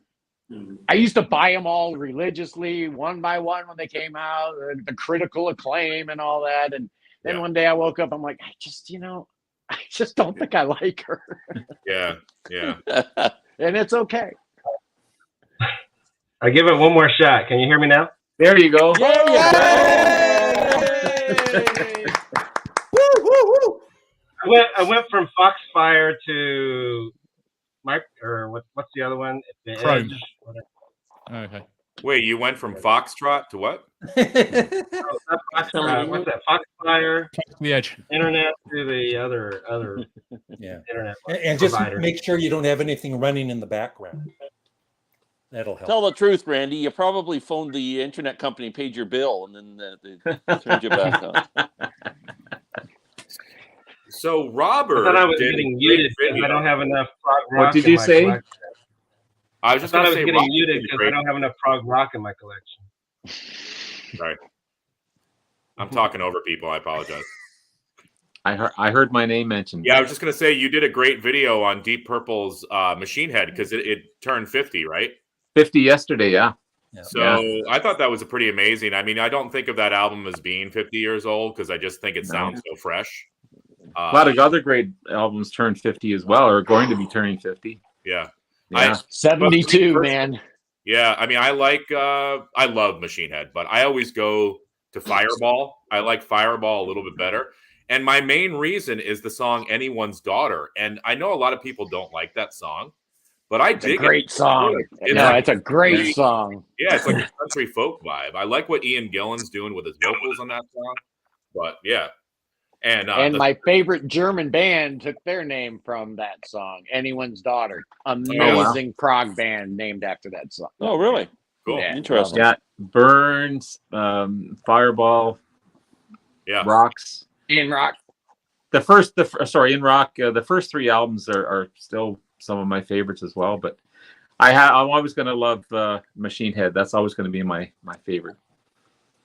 Yeah. I used to buy them all religiously, one by one when they came out, the critical acclaim and all that. And then one day I woke up, I'm like, I just don't think I like her. Yeah. And it's okay. I give it one more shot. Can you hear me now? There you go. Yay! Woo! I went from Foxfire to what's the other one? The Chrome. Edge. Okay. Wait, you went from Foxtrot to what? What's that? Foxfire. The Edge. Internet to the other internet. And just provider. make sure you don't have anything running in the background. That'll help. Tell the truth, Randy. You probably phoned the internet company and paid your bill, and then they turned you back on. So Robert, I thought I was getting muted because I don't have enough prog rock. What did you say? Collection. I was just going to say getting muted because I don't have enough prog rock in my collection. Right. I'm talking over people. I apologize. I heard my name mentioned. Yeah, I was just going to say you did a great video on Deep Purple's Machine Head because it turned 50, right? 50 yesterday, yeah. So I thought that was pretty amazing. I mean, I don't think of that album as being 50 years old because I just think it sounds so fresh. A lot of other great albums turned 50 as well, or are going to be turning 50. Yeah. 72, man. Yeah, I mean, I love Machine Head, but I always go to Fireball. I like Fireball a little bit better. And my main reason is the song Anyone's Daughter. And I know a lot of people don't like that song, But I It's a dig great song. It's No, like it's a great song. Yeah, it's like a country folk vibe. I like what Ian Gillan's doing with his vocals on that song. But yeah. And my favorite German band took their name from that song, Anyone's Daughter. Amazing prog band named after that song. Oh, really? Cool. Yeah, Interesting. Yeah, Burns, Fireball, yeah. Rocks. In rock. In Rock. The first three albums are still some of my favorites as well. But I'm always going to love Machine Head. That's always going to be my favorite.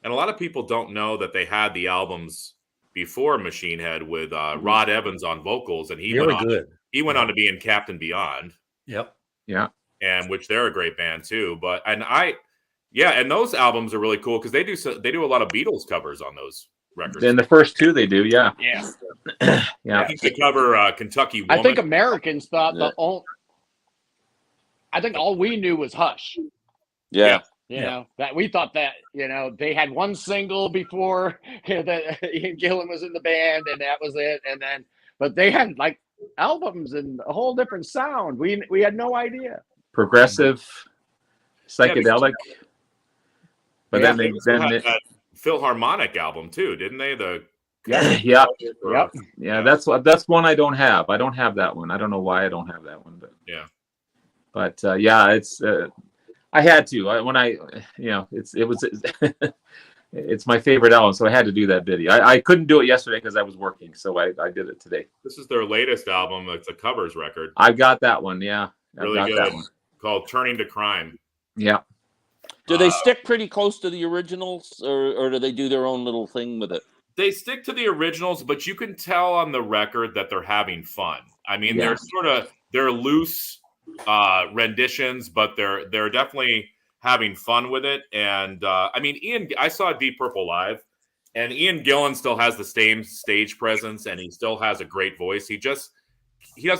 And a lot of people don't know that they had the albums before Machine Head with Rod Evans on vocals, and he went on to be in Captain Beyond. Yep. Yeah. And which they're a great band too. And those albums are really cool because they do a lot of Beatles covers on those records. In the first two, they do. Yeah. Yeah. Yeah. I think they cover Kentucky Woman. I think Americans thought I think all we knew was Hush. Yeah. You know, that we thought that, you know, they had one single before that Ian Gillan was in the band and that was it. And then, but they had like albums and a whole different sound. We had no idea. Progressive, psychedelic. But then they had that Philharmonic album too, didn't they? Yeah. That's one I don't have. I don't have that one. I don't know why I don't have that one, but yeah. But it's I had to it's my favorite album, so I had to do that video. I couldn't do it yesterday because I was working, so I did it today. This is their latest album. It's a covers record. I've got that one. Yeah, really good. Called "Turning to Crime." Yeah. Do they stick pretty close to the originals, or do they do their own little thing with it? They stick to the originals, but you can tell on the record that they're having fun. I mean, they're loose renditions, but they're definitely having fun with it. And I mean, I saw Deep Purple live, and Ian Gillan still has the same stage presence, and he still has a great voice. He doesn't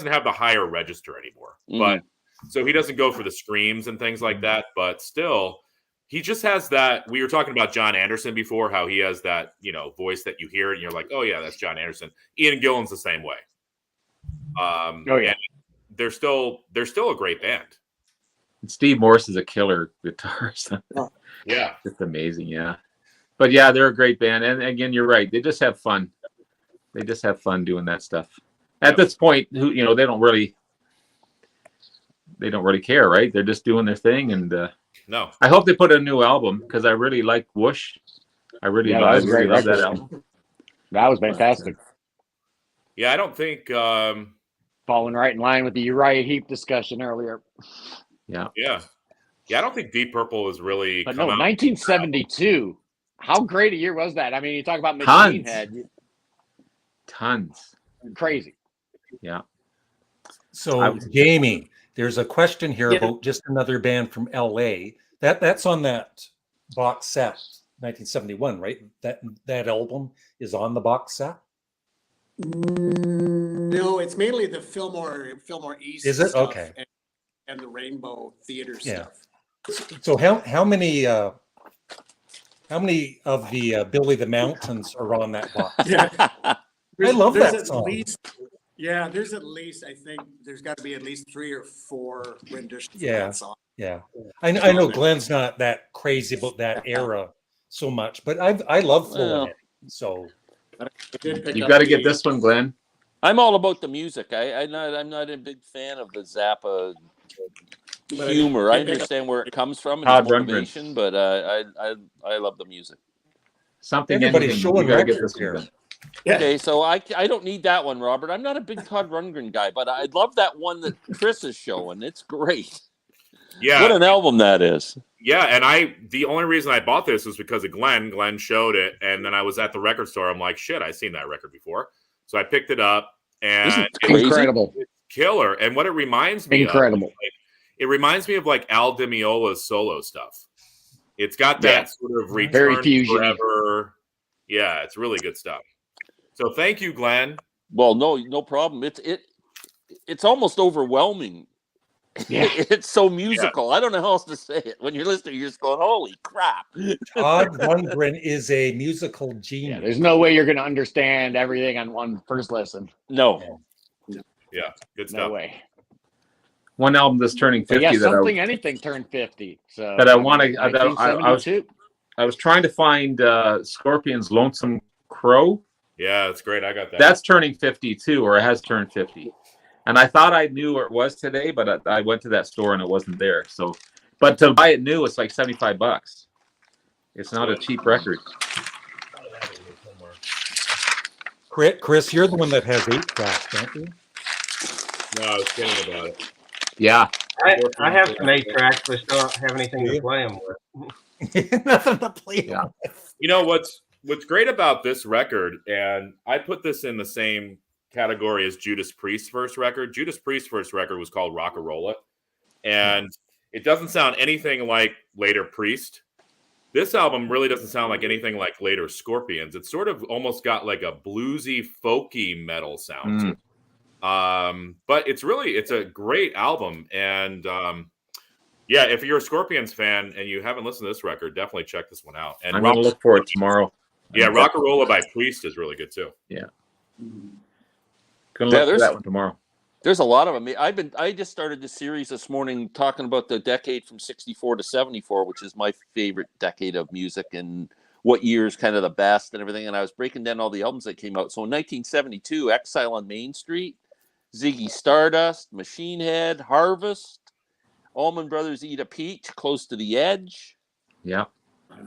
have the higher register anymore, but so he doesn't go for the screams and things like that. But still, he just has that. We were talking about John Anderson before, how he has that, you know, voice that you hear and you're like, oh yeah, that's John Anderson. Ian Gillan's the same way. They're still a great band. And Steve Morse is a killer guitarist. Yeah, it's amazing. Yeah, but yeah, they're a great band. And again, you're right. They just have fun. They just have fun doing that stuff. At this point, they don't really care, right? They're just doing their thing. And no, I hope they put a new album because I really like Whoosh. I really love that album. That was fantastic. Yeah, I don't think falling right in line with the Uriah Heep discussion earlier. Yeah. I don't think Deep Purple is really. But 1972. How great a year was that? I mean, you talk about Machine Head. Tons. Crazy. Yeah. So, Jamie, there's a question here about just another band from LA. That's on that box set, 1971, right? That album is on the box set. No, it's mainly the Fillmore East. Is it stuff okay? And the Rainbow Theater stuff. So how many of the Billy the Mountains are on that box? Yeah. I love that song. There's at least, I think there's got to be at least 3 or 4 renditions of that song. Yeah. I know Glenn's not that crazy about that era so much, but I love Full Head, so you got to get this one, Glenn. I'm all about the music. I'm not a big fan of the Zappa humor. I understand where it comes from and the motivation, but I love the music. Everybody's showing records here. Yeah. Okay, so I don't need that one, Robert. I'm not a big Todd Rundgren guy, but I love that one that Chris is showing. It's great. Yeah. What an album that is. Yeah, and the only reason I bought this was because of Glenn. Glenn showed it, and then I was at the record store. I'm like, shit, I've seen that record before. So I picked it up, and it's incredible. It's killer. And what it reminds me of, it reminds me of like Al Di Meola's solo stuff. It's got that sort of return forever. Yeah, it's really good stuff. So thank you, Glenn. Well, no problem. It's almost overwhelming. Yeah. It's so musical. Yeah. I don't know how else to say it. When you're listening, you're just going, holy crap. Todd Rundgren is a musical genius. Yeah, there's no way you're going to understand everything on one first listen. No. Yeah, good stuff. No way. one album that's turning 50 yeah, that anything turned 50. So I want to. I was trying to find Scorpions' "Lonesome Crow." Yeah, that's great. I got that. That's turning 50 too, or it has turned 50. And I thought I knew where it was today, but I went to that store and it wasn't there. So, but to buy it new, it's like $75. It's not a cheap record. Chris, you're the one that has 8 tracks, don't you? No, I was kidding about it. Yeah. I have some 8 tracks, but I still don't have anything to play them with. Nothing to play them with. You know what's great about this record, and I put this in the same category as Judas Priest's first record. Judas Priest's first record was called Rock-a-Rolla, and it doesn't sound anything like later Priest. This album really doesn't sound like anything like later Scorpions. It's sort of almost got like a bluesy, folky metal sound to it. But it's a great album. And yeah, if you're a Scorpions fan and you haven't listened to this record, definitely check this one out. And I'm going to look for it tomorrow. Yeah, Rock-a-Rolla by Priest is really good too. Yeah. Going to look for that one tomorrow. There's a lot of them. I just started the series this morning talking about the decade from 64 to 74, which is my favorite decade of music and what year is kind of the best and everything. And I was breaking down all the albums that came out. So in 1972, Exile on Main Street, Ziggy Stardust, Machine Head, Harvest, Allman Brothers Eat a Peach, Close to the Edge. Yeah.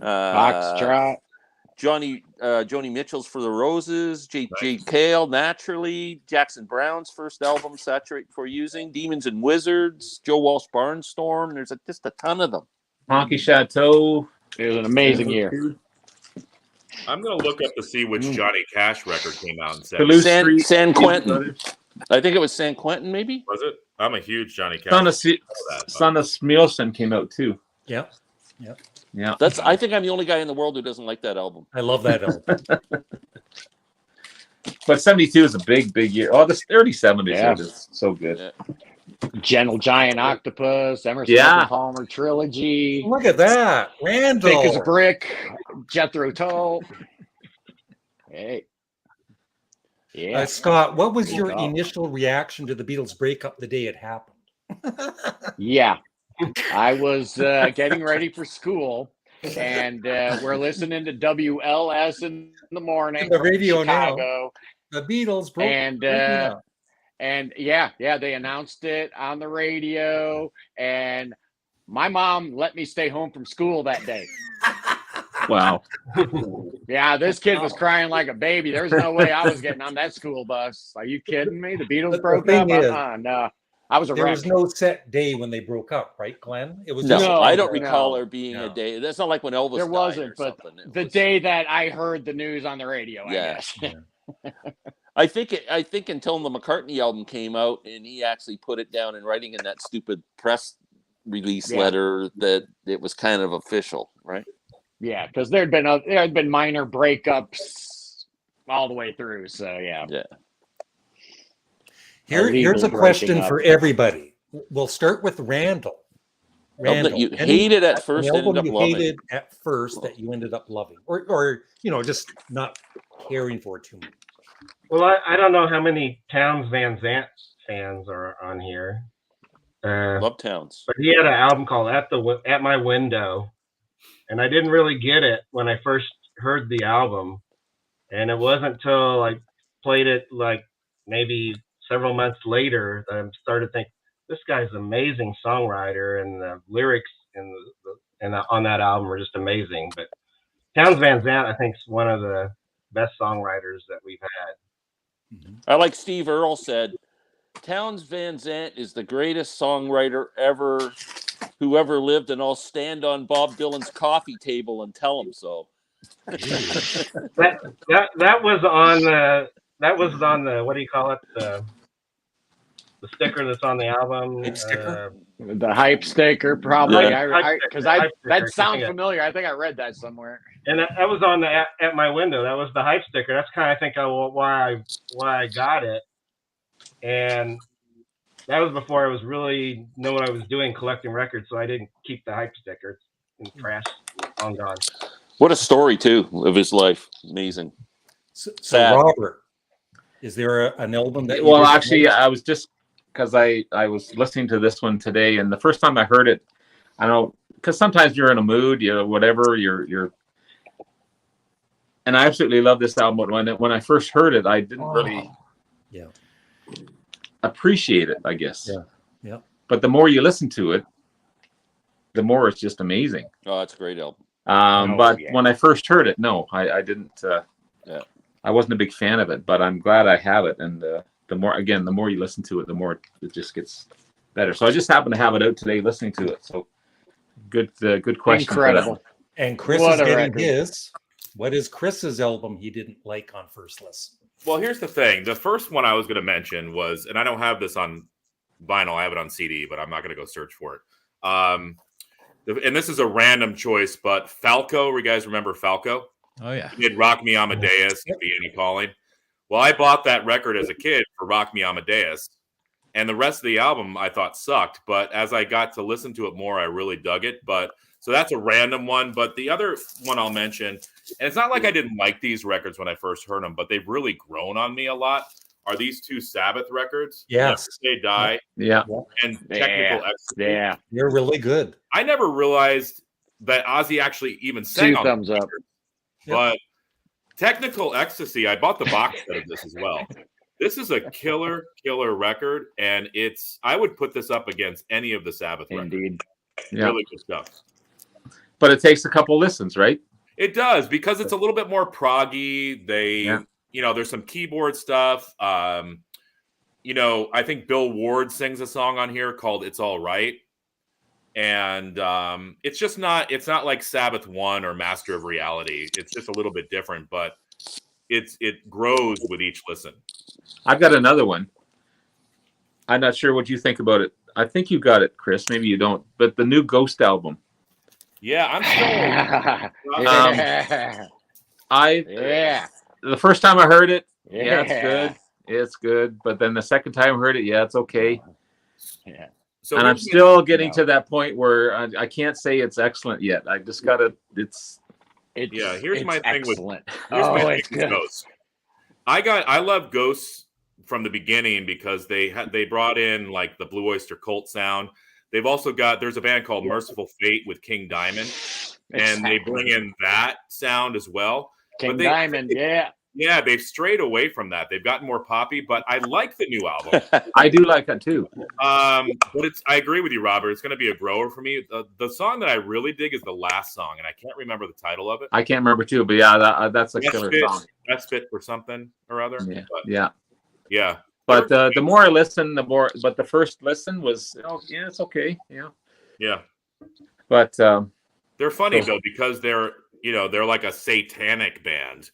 Foxtrot. Joni Mitchell's For the Roses, J. Cale, Naturally, Jackson Brown's first album, Saturate Before Using, Demons and Wizards, Joe Walsh Barnstorm. There's just a ton of them. Honky Chateau. It was an amazing year. I'm going to look up to see which Johnny Cash record came out in San Quentin. I think it was San Quentin, maybe? Was it? I'm a huge Johnny Cash. Son of Smilson came out too. Yep. Yep. Yeah. I think I'm the only guy in the world who doesn't like that album. I love that album. But 72 is a big year. Oh, the early 70s is so good. Yeah. Gentle Giant Octopus, Emerson and Palmer Trilogy. Look at that. Randall. Thick as a Brick, Jethro Tull. Hey. Yeah. Scott, what was your initial reaction to the Beatles breakup the day it happened? Yeah. I was getting ready for school, and we're listening to WLS in the morning. The radio Chicago. Now. The Beatles broke. And they announced it on the radio, and my mom let me stay home from school that day. Wow. Yeah, this kid was crying like a baby. There's no way I was getting on that school bus. Are you kidding me? The Beatles broke up? No. I was a There wreck. was no set day when they broke up, right, Glenn? It was I don't recall there being a day. That's not like when Elvis there died wasn't, or but something. the day that I heard the news on the radio, I guess. Yeah. I think until the McCartney album came out and he actually put it down in writing in that stupid press release letter that it was kind of official, right? Yeah, because there had been minor breakups all the way through. So yeah. Here's a question for everybody. We'll start with Randall. That you hated at first, ended up loving. Hated at first that you ended up loving, or just not caring for too much. Well, I don't know how many Townes Van Zandt fans are on here. Love Townes, but he had an album called At My Window, and I didn't really get it when I first heard the album, and it wasn't until I played it like maybe several months later that I started thinking, this guy's an amazing songwriter, and the lyrics on that album are just amazing. But Townes Van Zandt, I think, is one of the best songwriters that we've had. Mm-hmm. I like Steve Earle said, Townes Van Zandt is the greatest songwriter ever, who ever lived, and I'll stand on Bob Dylan's coffee table and tell him so. that was on the what do you call it, the sticker that's on the album, the hype sticker, probably. Yeah. That sounds familiar. I think I read that somewhere. And that was on the At My Window. That was the hype sticker. That's kind of, I think, why I got it. And that was before I was really know what I was doing, collecting records. So I didn't keep the hype sticker. It's in trash, long gone. What a story too of his life. Amazing. So Robert, is there an album that? Well, actually, I was just because I was listening to this one today, and the first time I heard it, I don't, because sometimes you're in a mood, whatever, you're, and I absolutely love this album. When I first heard it, I didn't really appreciate it, I guess. Yeah. But the more you listen to it, the more it's just amazing. Oh, that's a great album. But when I first heard it, no, I didn't. I wasn't a big fan of it, but I'm glad I have it. And the more you listen to it, the more it just gets better. So I just happened to have it out today, listening to it. So good question. Incredible. And Chris What is a getting record. his. What is Chris's album he didn't like on first listen? Well, here's the thing. The first one I was going to mention was, and I don't have this on vinyl. I have it on CD, but I'm not going to go search for it. And this is a random choice, but Falco. You guys remember Falco? Oh yeah. He did Rock Me Amadeus, Vienna Calling. Well, I bought that record as a kid for Rock Me Amadeus, and the rest of the album I thought sucked. But as I got to listen to it more, I really dug it. But so that's a random one. But the other one I'll mention, and it's not like I didn't like these records when I first heard them, but they've really grown on me a lot, are these two Sabbath records. Yes. They Die. Yeah. And Technical Ecstasy. Yeah. They're really good. I never realized that Ozzy actually even sang Two on thumbs the up. record. But Technical Ecstasy, I bought the box set of this as well. This is a killer record, and I would put this up against any of the Sabbath records. Indeed. Yeah. Really good stuff. But it takes a couple listens, right? It does, because it's a little bit more proggy. There's some keyboard stuff. I think Bill Ward sings a song on here called "It's All Right," and it's not like Sabbath 1 or Master of Reality. It's just a little bit different, but it grows with each listen. I've got another one. I'm not sure what you think about it. I think you got it, Chris. Maybe you don't. But the new Ghost album. Yeah, I'm Yeah. The first time I heard it, it's good. It's good. But then the second time I heard it, it's okay. Yeah. So and I'm still getting to that point where I can't say it's excellent yet. I just got to. Here's my thing with good. Ghosts. I love Ghosts from the beginning because they brought in like the Blue Oyster Cult sound. They've also there's a band called Merciful Fate with King Diamond, and they bring in that sound as well. King Diamond, yeah, they've strayed away from that. They've gotten more poppy, but I like the new album. I do like that too. But I agree with you, Robert. It's going to be a grower for me. The song that I really dig is the last song, and I can't remember the title of it. I can't remember too, but that's a killer song. That's fit for something or other. Yeah. But the more I listen, But the first listen was, it's okay. Yeah. But they're funny though, because they're like a satanic band.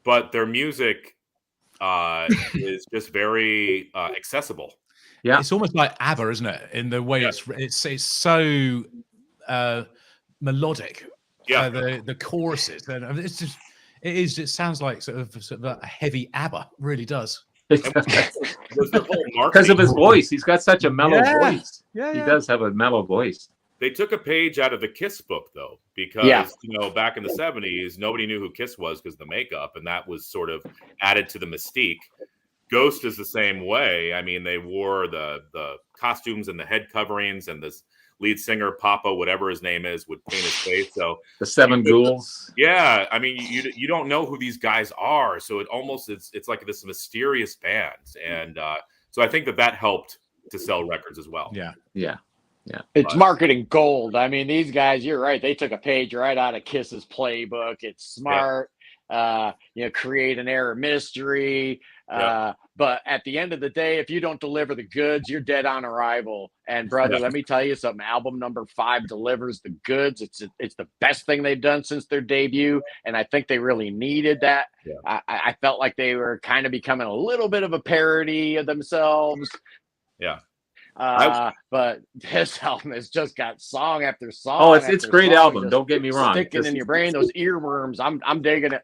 But their music is just very accessible. Yeah, it's almost like ABBA, isn't it? In the way it's so melodic. Yeah, the choruses, and it sounds like sort of a heavy ABBA. It really does. Because of his voice, he's got such a mellow voice. Yeah, he does have a mellow voice. They took a page out of the Kiss book, though, because back in the 70s, nobody knew who Kiss was because of the makeup, and that was sort of added to the mystique. Ghost is the same way. I mean, they wore the costumes and the head coverings, and this lead singer, Papa, whatever his name is, would paint his face. So the Seven Ghouls. Yeah, I mean, you don't know who these guys are, so it's like this mysterious band, and so I think that helped to sell records as well. Yeah. It's marketing gold. I mean, these guys, you're right. They took a page right out of Kiss's playbook. It's smart. Create an air of mystery. But at the end of the day, if you don't deliver the goods, you're dead on arrival. And brother, let me tell you something. Album number 5 delivers the goods. It's the best thing they've done since their debut, and I think they really needed that. I felt like they were kind of becoming a little bit of a parody of themselves. But this album has just got song after song. Oh, it's a great album. Don't get me wrong. Sticking in your brain, those earworms. I'm digging it.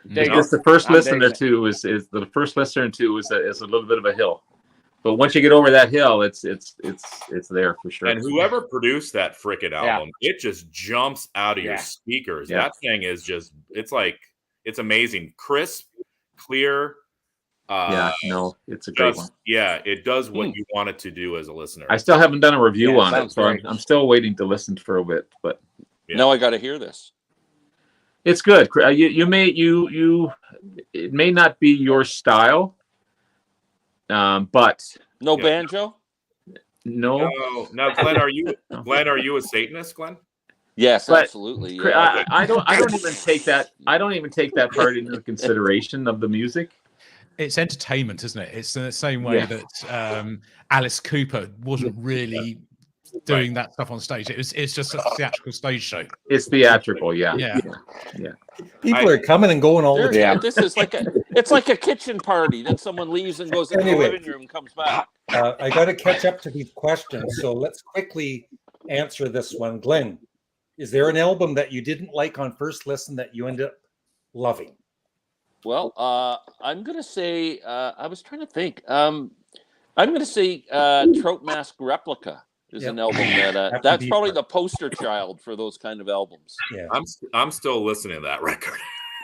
Just the first listener to is a little bit of a hill, but once you get over that hill, it's there for sure. And whoever produced that frickin' album, it just jumps out of your speakers. That thing is just it's amazing, crisp, clear. No, it's a great one. Yeah, it does what you want it to do as a listener. I still haven't done a review on it, so great. I'm still waiting to listen for a bit. But now I got to hear this. it's good. It may not be your style, but No banjo. no. Now, Glenn, are you a Satanist, Glenn? Yes, But absolutely. Yeah. I don't even take that. I don't even take that part into consideration of the music. It's entertainment, isn't it? It's the same way that Alice Cooper wasn't really doing that stuff on stage. It's just a theatrical stage show. It's theatrical, yeah. People are coming and going all the time. This is it's like a kitchen party. Then someone leaves and goes into the living room and comes back. I got to catch up to these questions, so let's quickly answer this one. Glenn, is there an album that you didn't like on first listen that you ended up loving? Well, I'm going to say, I was trying to think. I'm going to say Trout Mask Replica is an album that's probably the poster child for those kind of albums. Yeah, I'm still listening to that record.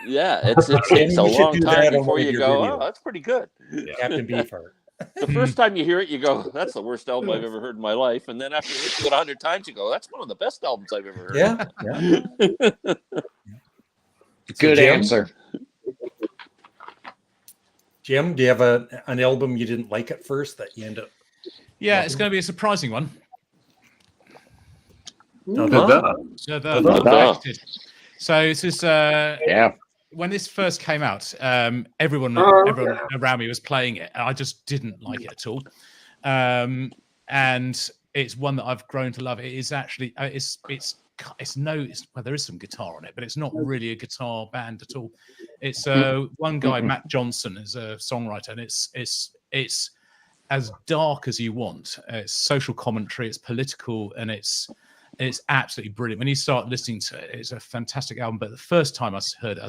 Yeah, it takes a long time before you go, oh, that's pretty good. Yeah. Captain Beefheart. The first time you hear it, you go, that's the worst album I've ever heard in my life. And then after you listen to it 100 times, you go, that's one of the best albums I've ever heard. Yeah. Good answer. Jim, do you have an album you didn't like at first that you end up? Yeah, it's going to be a surprising one. So this is when this first came out, everyone around me was playing it, and I just didn't like it at all. And it's one that I've grown to love. It is actually there is some guitar on it, but it's not really a guitar band at all. It's one guy, Matt Johnson, is a songwriter, and it's as dark as you want. It's social commentary, it's political, and it's absolutely brilliant. When you start listening to it, it's a fantastic album. But the first time I heard it,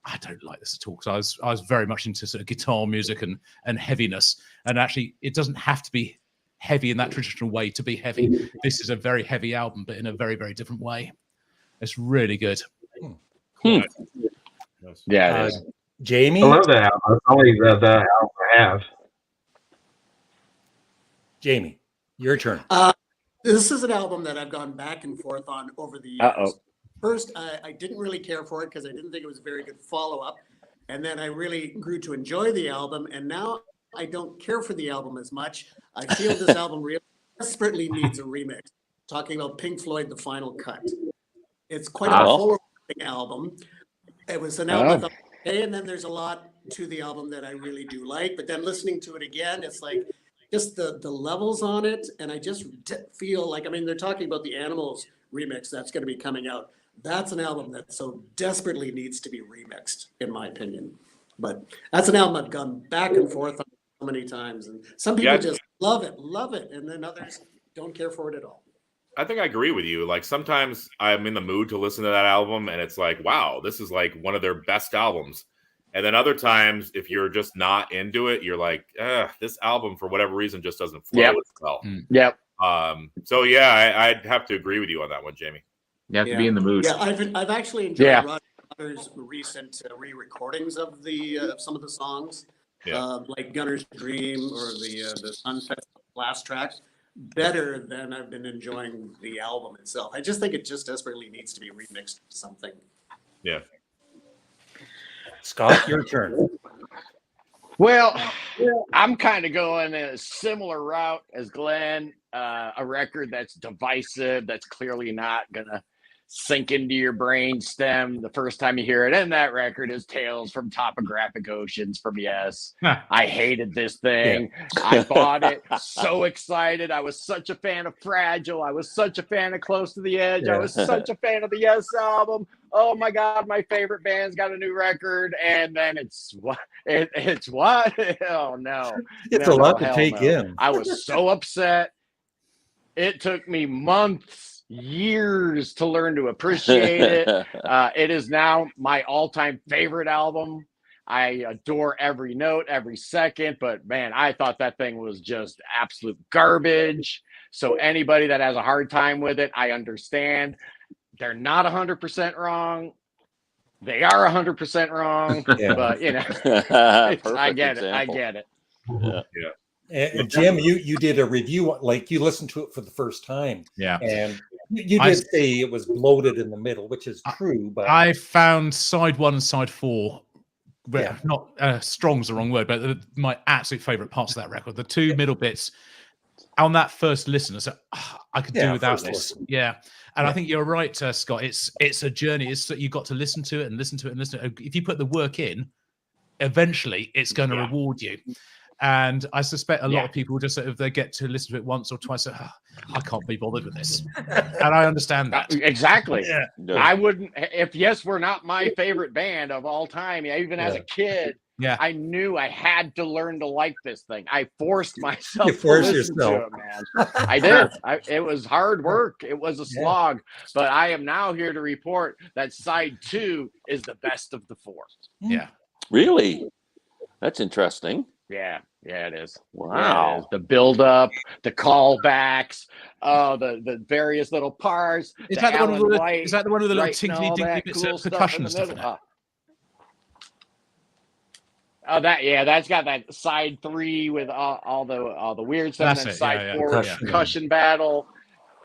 I don't like this at all, because I was very much into sort of guitar music and heaviness. And actually, it doesn't have to be heavy in that traditional way to be heavy. This is a very heavy album, but in a very, very different way. It's really good. Yeah, it is. Jamie? I love that album. It's only the album I have. Jamie, your turn. This is an album that I've gone back and forth on over the years. First, I didn't really care for it because I didn't think it was a very good follow-up. And then I really grew to enjoy the album. And now I don't care for the album as much. I feel this album really desperately needs a remix. Talking about Pink Floyd, The Final Cut. It's quite a forward-looking album. It was an album I thought, okay, and then there's a lot to the album that I really do like. But then listening to it again, it's like just the levels on it. And I just feel like, I mean, they're talking about the Animals remix that's going to be coming out. That's an album that so desperately needs to be remixed, in my opinion. But that's an album I've gone back and forth on so many times. And some people just love it. And then others don't care for it at all. I think I agree with you. Like, sometimes I'm in the mood to listen to that album and it's like, wow, this is like one of their best albums. And then other times, if you're just not into it, you're like, this album for whatever reason just doesn't flow as well. Yep. So yeah, I'd have to agree with you on that one, Jamie. You have to be in the mood. Yeah, I've actually enjoyed Rod Gunner's recent re-recordings of some of the songs, like Gunner's Dream or the Sunset last track, better than I've been enjoying the album itself. I just think it just desperately needs to be remixed to something. Yeah. Scott, your turn. Well, I'm kind of going a similar route as Glenn. A record that's divisive, that's clearly not gonna sink into your brain stem the first time you hear it. And that record is Tales from Topographic Oceans from Yes. I hated this thing. I bought it so excited. I was such a fan of Fragile. I was such a fan of Close to the Edge. I was such a fan of the Yes album. Oh my God, my favorite band's got a new record. And then it's what? Oh no. It's a lot to take in. I was so upset. It took me months, years to learn to appreciate it. It is now my all-time favorite album. I adore every note, every second, but man, I thought that thing was just absolute garbage. So anybody that has a hard time with it, I understand. They're not 100% wrong. They are 100% wrong, Yeah. but I Perfect get it. I example. get it. Yeah. And Jim, you did a review, like you listened to it for the first time. Yeah. And you did say it was bloated in the middle, which is true. But I found side 1 and side 4, Yeah. not strong's the wrong word, but my absolute favorite parts of that record. The two middle bits on that first listen, I said, I could do without this. listen. Yeah. And I think you're right, Scott. It's a journey. It's that you've got to listen to it and listen to it and listen to it. If you put the work in, eventually it's going to reward you. And I suspect a lot of people just sort of, they get to listen to it once or twice. I can't be bothered with this. And I understand that. Exactly. Yeah. I wouldn't, if Yes were not my favorite band of all time, even as a kid, I knew I had to learn to like this thing. I forced myself to listen to it, man. I did. It was hard work. It was a slog. But I am now here to report that side 2 is the best of the 4. Yeah. Really? That's interesting. Yeah, it is. Wow. Yeah, it is. The build up, the callbacks, the various little parts. Is that the one with the little tinkly dinky bits of percussion and stuff in it? That's got that side 3 with all the weird stuff, and then side 4 percussion battle.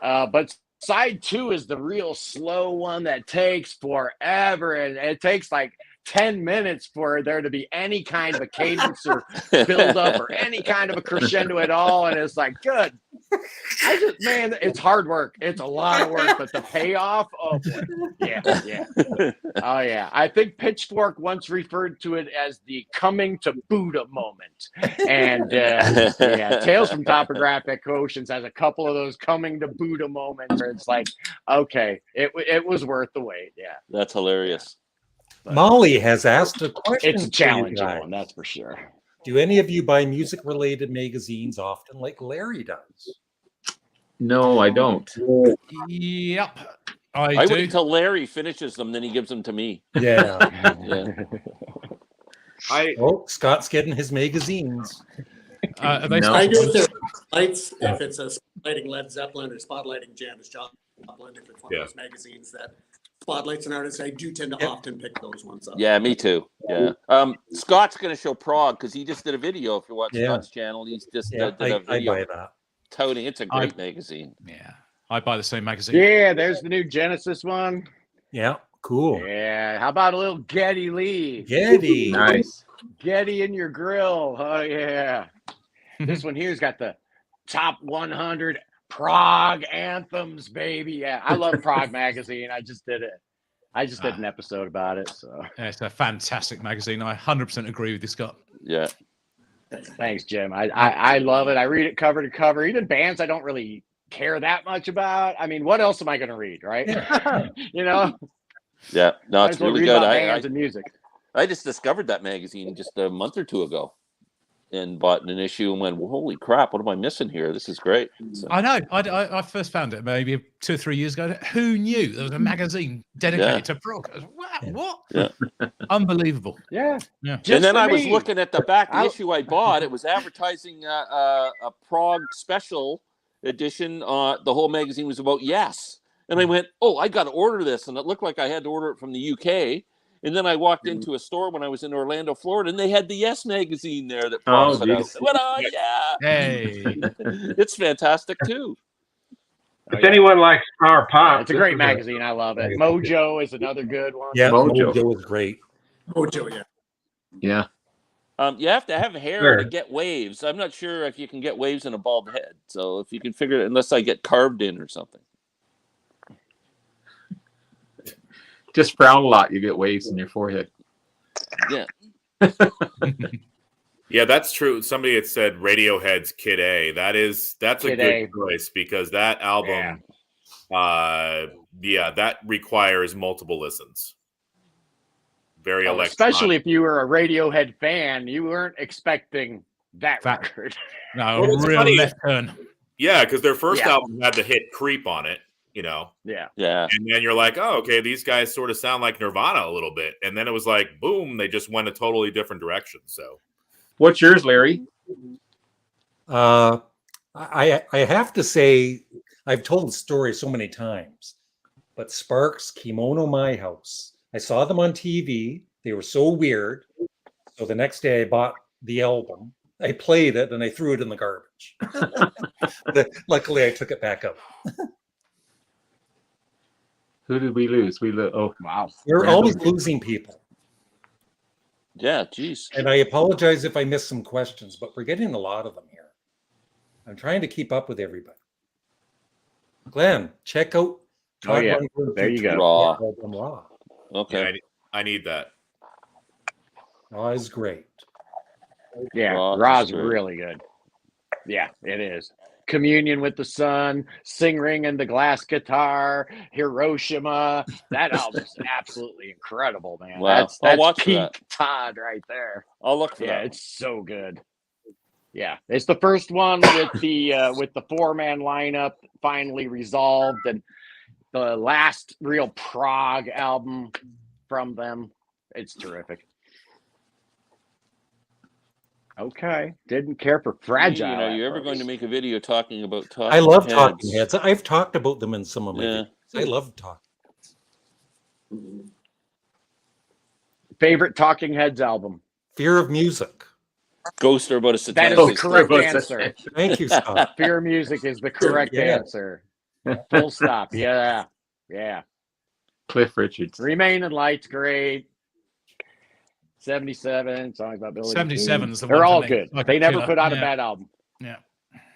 But side 2 is the real slow one that takes forever, and it takes like 10 minutes for there to be any kind of a cadence or build up or any kind of a crescendo at all. And it's like, good. It's hard work. It's a lot of work, but the payoff, oh boy. Yeah. Oh yeah. I think Pitchfork once referred to it as the coming to Buddha moment. And Tales from Topographic Oceans has a couple of those coming to Buddha moments where it's like, okay, it was worth the wait. Yeah. That's hilarious. But Molly has asked a question. It's a challenging one, that's for sure. Do any of you buy music-related magazines often, like Larry does? No, I don't. Yep, I wait do. until Larry finishes them, then he gives them to me. Yeah. Scott's getting his magazines. I do if lights, if it's a spotlighting Led Zeppelin or spotlighting Janis Joplin, if it's one of those magazines that spotlights an artist, I do tend to often pick those ones up. Yeah, me too. Yeah. Scott's going to show Prog because he just did a video. If you watch Scott's channel, he's just did a video. I buy that. Touting, it's a great magazine. Yeah, I buy the same magazine. Yeah, there's the new Genesis one. Yeah, cool. Yeah, how about a little Geddy Lee? Geddy. Nice. Geddy in your grill. Oh yeah. This one here's got the top 100 Prog anthems, baby. Yeah, I love Prog magazine. I just did it. I just did an episode about it. So it's a fantastic magazine. I 100% agree with you, Scott. Yeah. Thanks, Jim. I love it. I read it cover to cover. Even bands I don't really care that much about. I mean, what else am I going to read, right? Yeah. No, it's really good. Bands and music. I just discovered that magazine just a month or two ago. And bought an issue and went, well, holy crap, what am I missing here? This is great. So. I know. I first found it maybe 2 or 3 years ago. Who knew there was a magazine dedicated to Prog? Wow, what? Yeah. Unbelievable. Yeah. And then I was looking at the back of the issue I bought. It was advertising a Prog special edition. The whole magazine was about Yes. And I went, oh, I got to order this. And it looked like I had to order it from the UK. And then I walked into a store when I was in Orlando, Florida, and they had the Yes magazine there that Prog put out. What? Yeah. Hey. It's fantastic, too. If anyone likes power pop, it's a great magazine. I love it. Mojo is another good one. Yeah, Mojo is great. Mojo, yeah. You have to have hair to get waves. I'm not sure if you can get waves in a bald head. So if you can figure it, unless I get carved in or something. Just frown a lot, you get waves in your forehead. Yeah. Yeah, that's true. Somebody had said Radiohead's Kid A. That's a good choice because that album, that requires multiple listens. Very electronic. Especially if you were a Radiohead fan, you weren't expecting that record. No, real left turn. Yeah, because their first album had the hit Creep on it. Yeah. And then you're like, oh, okay, these guys sort of sound like Nirvana a little bit. And then it was like, boom, they just went a totally different direction. So what's yours, Larry? I have to say, I've told the story so many times, but Sparks' Kimono My House I saw them on TV. They were so weird. So the next day I bought the album. I played it and I threw it in the garbage. Luckily, I took it back up. Who did we lose? Oh, wow. We're always losing people. Yeah, geez. And I apologize if I missed some questions, but we're getting a lot of them here. I'm trying to keep up with everybody. Glenn, check out. Oh, yeah. There you go. Raw. Okay. Yeah, I need that. Raw is great. Yeah, Raw's really good. Yeah, it is. Communion with the Sun, Sing Ring and the Glass Guitar, Hiroshima. That album's absolutely incredible, man. Wow. That's watch peak that. Todd right there. I'll look for Yeah, that. it's so good. Yeah, it's the first one with the 4-man lineup finally resolved, and the last real prog album from them. It's terrific. Okay, didn't care for Fragile. You know, you're ever going to make a video talking about Talking I love Heads. Talking Heads. I've talked about them in some of my videos. I love Talking Heads. Favorite Talking Heads album? Fear of Music. Ghost or about a That satanic. is the correct answer. Thank you, Scott. Fear of Music is the correct answer. Full stop. Yeah. Yeah. Cliff Richards. Remain in Light's great. 77 songs about building. 77 is the They're one all for me. good. Like they a never killer. put out a Yeah. bad album. Yeah.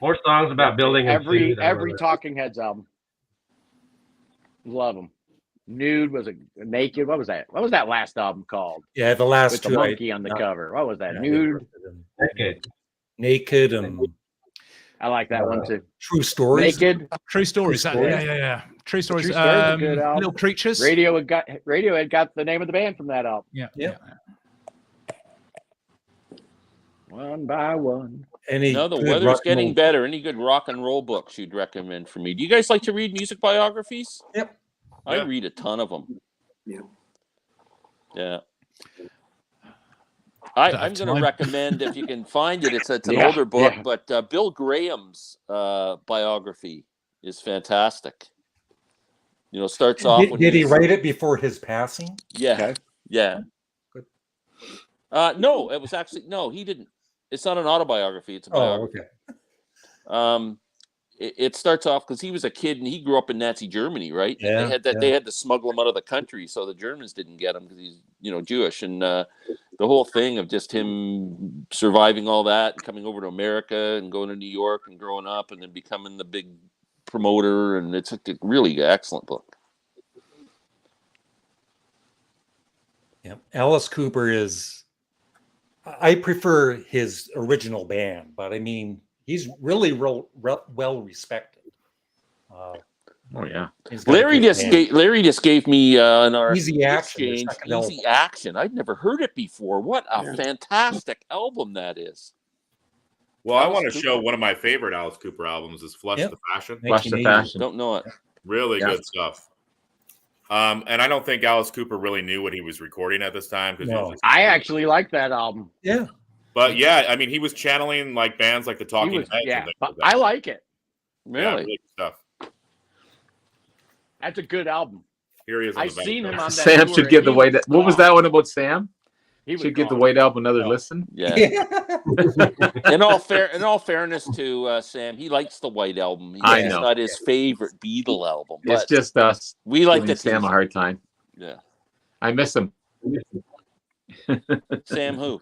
More songs about building Every and food. I love it. Talking Heads album. Love them. Nude was a Naked. What was that? What was that last album called? Yeah, the last With the two. monkey on the cover. What was that? Yeah, Nude. Okay. Naked and I like that one too. True Stories. Naked. True Stories. True Stories. Yeah. True Stories. True Stories is a good album. Little Creatures. Radiohead got the name of the band from that album. Yeah. One by one. Any No, the good weather's rock and getting roll- better. Any good rock and roll books you'd recommend for me? Do you guys like to read music biographies? Yep. I Yeah. read a ton of them. Yeah. Yeah. Don't I'm have going to time. recommend, if you can find it, it's an Yeah, older book, yeah. but Bill Graham's biography is fantastic. You know, starts off when Did he he's- write it before his passing? Yeah. Okay. Yeah. Good. No, it was actually, no, he didn't. It's not an autobiography. It's a Oh, biography. okay. It starts off because he was a kid and he grew up in Nazi Germany, right? And Yeah, they had to smuggle him out of the country so the Germans didn't get him because he's, you know, Jewish. And the whole thing of just him surviving all that and coming over to America and going to New York and growing up and then becoming the big promoter. And it's a really excellent book. Yeah. Alice Cooper is. I prefer his original band, but I mean, he's really well respected. Oh yeah. He's got a Larry good just band. gave me in our Easy Action, their exchange second album. Easy Action. I'd never heard it before. What a Yeah. fantastic album that is. Well, I Alice want to Cooper. show one of my favorite Alice Cooper albums is Flush Yep. the Fashion. Flush the 1980. Fashion. Don't know it. Really Yeah. good stuff. And I don't think Alice Cooper really knew what he was recording at this time. No. I actually like that album. Yeah. But yeah, I mean, he was channeling like bands like the Talking Heads. and Yeah, things but like that. I like it. Yeah, Really? really good stuff. That's a good album. Here he is. on I the back seen there. him on that Sam tour, should and give the he White. was What was gone. that one about Sam? He was Should give the gone. White Album another No. listen. Yeah. In all fairness to Sam, he likes the White Album. I It's know. not his favorite Beatle album, It's but just us we like giving to Sam a hard time. Yeah. I miss him. Sam who?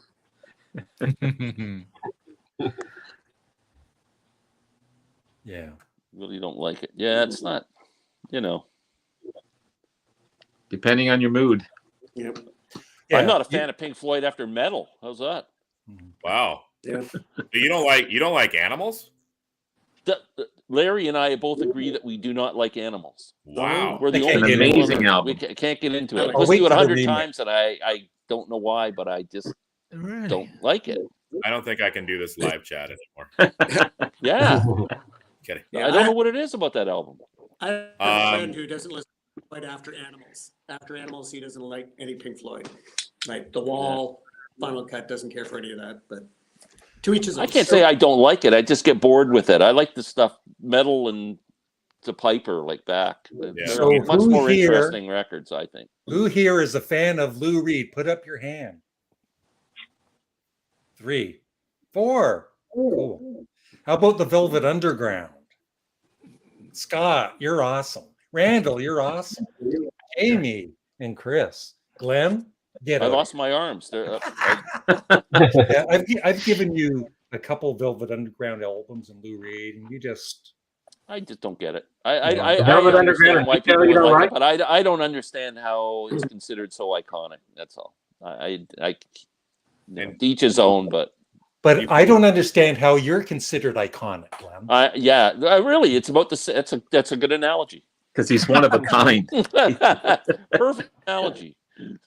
Yeah. Really don't like it. Yeah, it's not, you know. Depending on your mood. Yep. Yeah. I'm not a fan of Pink Floyd after Metal. How's that? Wow. Yeah. You don't like animals? Larry and I both agree that we do not like Animals. Wow. We're the An only amazing one. album. We can't get into it. I'll I've listened wait to it for the 100 remix. times and I don't know why, but I just Really? don't like it. I don't think I can do this live chat anymore. Yeah. Kidding. Yeah, I don't know what it is about that album. I have a friend who doesn't listen to Pink Floyd after Animals. After Animals, he doesn't like any Pink Floyd. Like The Wall, Final Cut, doesn't care for any of that. But to each his own. I can't say I don't like it. I just get bored with it. I like the stuff, metal and to Piper like back. They're So much who more here- interesting records, I think. Who here is a fan of Lou Reed? Put up your hand. 3, 4. Cool. How about the Velvet Underground? Scott, you're awesome. Randall, you're awesome. Amy and Chris. Glenn, get I out. lost my arms. They're, Yeah, I've given you a couple Velvet Underground albums and Lou Reed, and I just don't get it. I Velvet understand Underground, why you people don't would like like? it, but I don't understand how it's considered so iconic. That's all. Each his own, but I don't understand how you're considered iconic, Glenn. yeah, really, it's about the. That's a good analogy. Because he's one of a kind. Perfect analogy.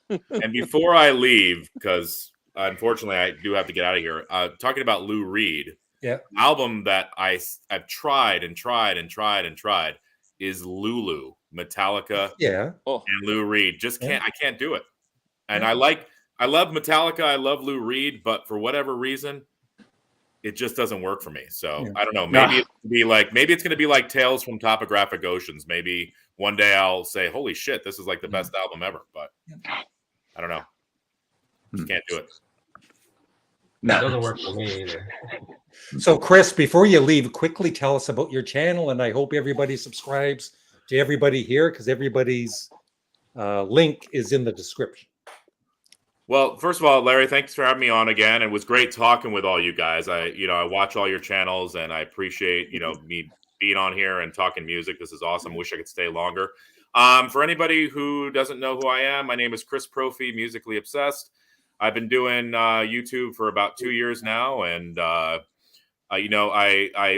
And before I leave, because unfortunately I do have to get out of here, talking about Lou Reed, Yeah. album that I've tried and tried is Lulu, Metallica Yeah. Oh, and Lou Reed. Just can't, I can't do it. And I love Metallica, I love Lou Reed, but for whatever reason, it just doesn't work for me. So I don't know. Maybe it's going to be like Tales from Topographic Oceans. Maybe one day I'll say, "Holy shit, this is like the best album ever." But I don't know. Just can't do it. It doesn't work for me either. So, Chris, before you leave, quickly tell us about your channel, and I hope everybody subscribes to everybody here because everybody's link is in the description. Well, first of all, Larry, thanks for having me on again. It was great talking with all you guys. I watch all your channels, and I appreciate me being on here and talking music. This is awesome. Wish I could stay longer. For anybody who doesn't know who I am, my name is Chris Prophy, Musically Obsessed. I've been doing YouTube for about 2 years now, and I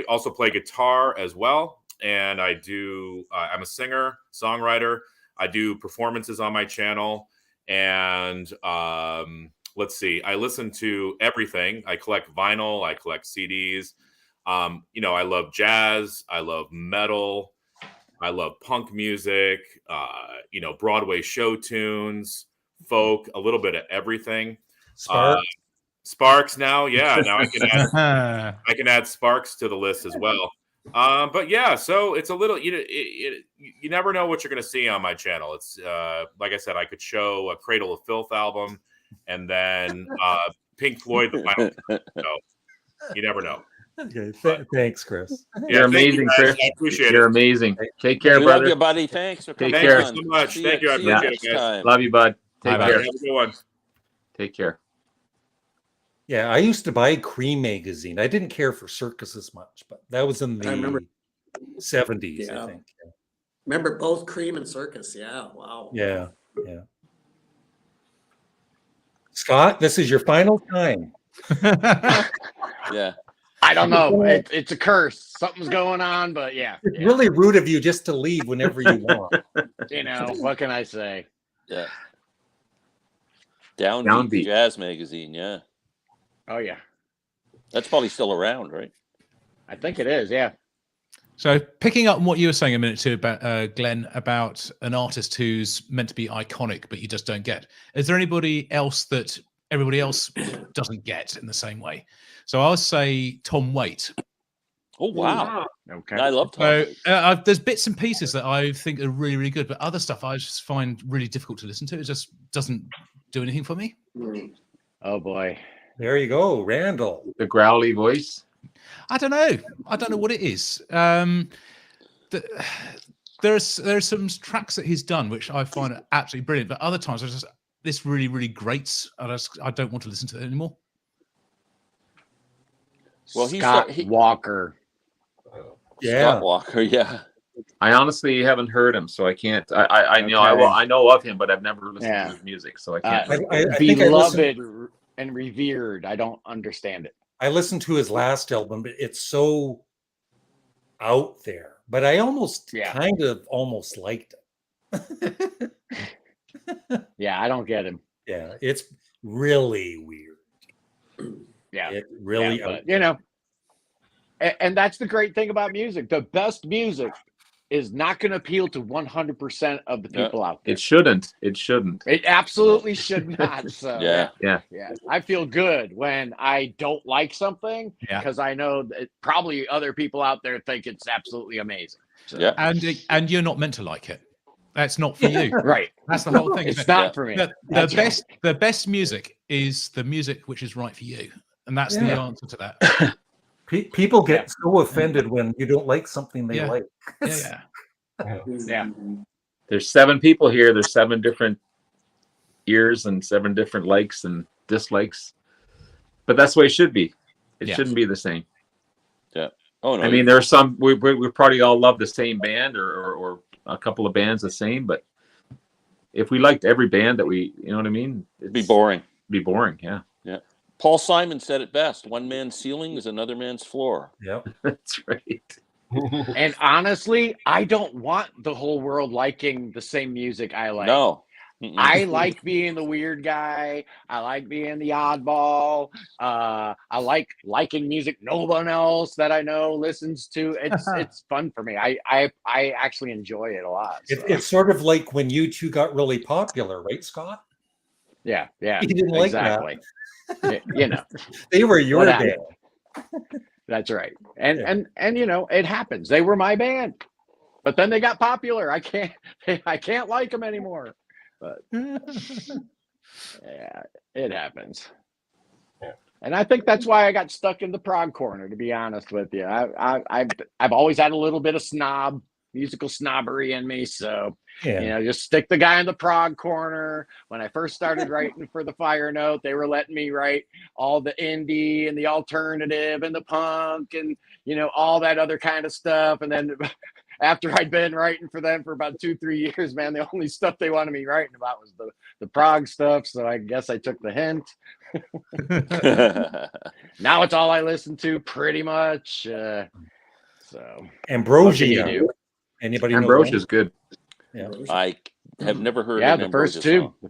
also play guitar as well, and I'm a singer, songwriter. I do performances on my channel. And let's see, I listen to everything. I collect vinyl, I collect CDs. I love jazz, I love metal, I love punk music, Broadway show tunes, folk, a little bit of everything. Sparks now, yeah. Now I can add Sparks to the list as well. But yeah, so it's a little, you never know what you're going to see on my channel. It's like I said, I could show a Cradle of Filth album and then Pink Floyd, the final. So you never know. Okay, thanks, Chris. You're amazing, Chris. I appreciate You're it. amazing. Take care, we brother. love you, buddy. Thanks for coming. Take care. Thank you so much. Thank you. I See you appreciate next it, guys. time. Love you, bud. Take Bye-bye. care. Have a good one. Take care. Yeah, I used to buy Cream magazine. I didn't care for Circus as much, but that was in I remember. the 70s, Yeah. I think. Remember both Cream and Circus? Yeah. Wow. Yeah. Scott, this is your final time. Yeah. I don't know. It's a curse. Something's going on, but yeah. It's really rude of you just to leave whenever you want. What can I say? Yeah. Downbeat Jazz Magazine, yeah. Oh yeah, That's probably still around, right? I think it is. Yeah. So picking up on what you were saying a minute too about Glenn, about an artist who's meant to be iconic but you just don't get. Is there anybody else that everybody else doesn't get in the same way? So I'll say Tom Waite. Oh wow! Okay. I love Tom. So there's bits and pieces that I think are really, really good, but other stuff I just find really difficult to listen to. It just doesn't do anything for me. Oh boy. There you go, Randall. The growly voice. I don't know what it is. There's some tracks that he's done which I find absolutely brilliant, but other times this really, really grates. I don't want to listen to it anymore. Well, Scott Walker. Yeah. Scott Walker, yeah. I honestly haven't heard him, so I can't. I know of him, but I've never listened to his music, so I can't. I think I love it and revered. I don't understand it. I listened to his last album, but it's so out there. But I kind of almost liked it. Yeah, I don't get him. Yeah, it's really weird. Yeah, it really. But, and that's the great thing about music. The best music is not going to appeal to 100% of the people out there. It shouldn't. It shouldn't. It absolutely should not. So yeah. I feel good when I don't like something because I know that probably other people out there think it's absolutely amazing. Yeah. And you're not meant to like it. That's not for you. Right. That's the whole thing. It's isn't not it? for me. The best music is the music which is right for you, and that's the answer to that. People get so offended when you don't like something they like. Yeah. There's 7 people here. There's 7 different ears and 7 different likes and dislikes. But that's the way it should be. It shouldn't be the same. Yeah. Oh no. I mean, there are some we probably all love the same band or a couple of bands the same, but if we liked every band that we, you know what I mean, it'd be boring. Be boring, yeah. Yeah. Paul Simon said it best: "One man's ceiling is another man's floor." Yep, that's right. And honestly, I don't want the whole world liking the same music I like. No. I like being the weird guy. I like being the oddball. I like liking music no one else that I know listens to. It's fun for me. I actually enjoy it a lot. So. It's sort of like when you two got really popular, right, Scott? Yeah. You didn't like that. You know, they were your band. That's right. And you know, it happens. They were my band, but then they got popular. I can't like them anymore. But yeah, it happens. And I think that's why I got stuck in the prog corner, to be honest with you. I've always had a little bit of musical snobbery in me. So, you know, just stick the guy in the prog corner. When I first started writing for the Fire Note, they were letting me write all the indie and the alternative and the punk and, you know, all that other kind of stuff. And then after I'd been writing for them for about 2-3 years, man, the only stuff they wanted me writing about was the prog stuff. So I guess I took the hint. Now it's all I listen to pretty much. So Ambrosia. Anybody know Ambrosia is good. Yeah. I have never heard the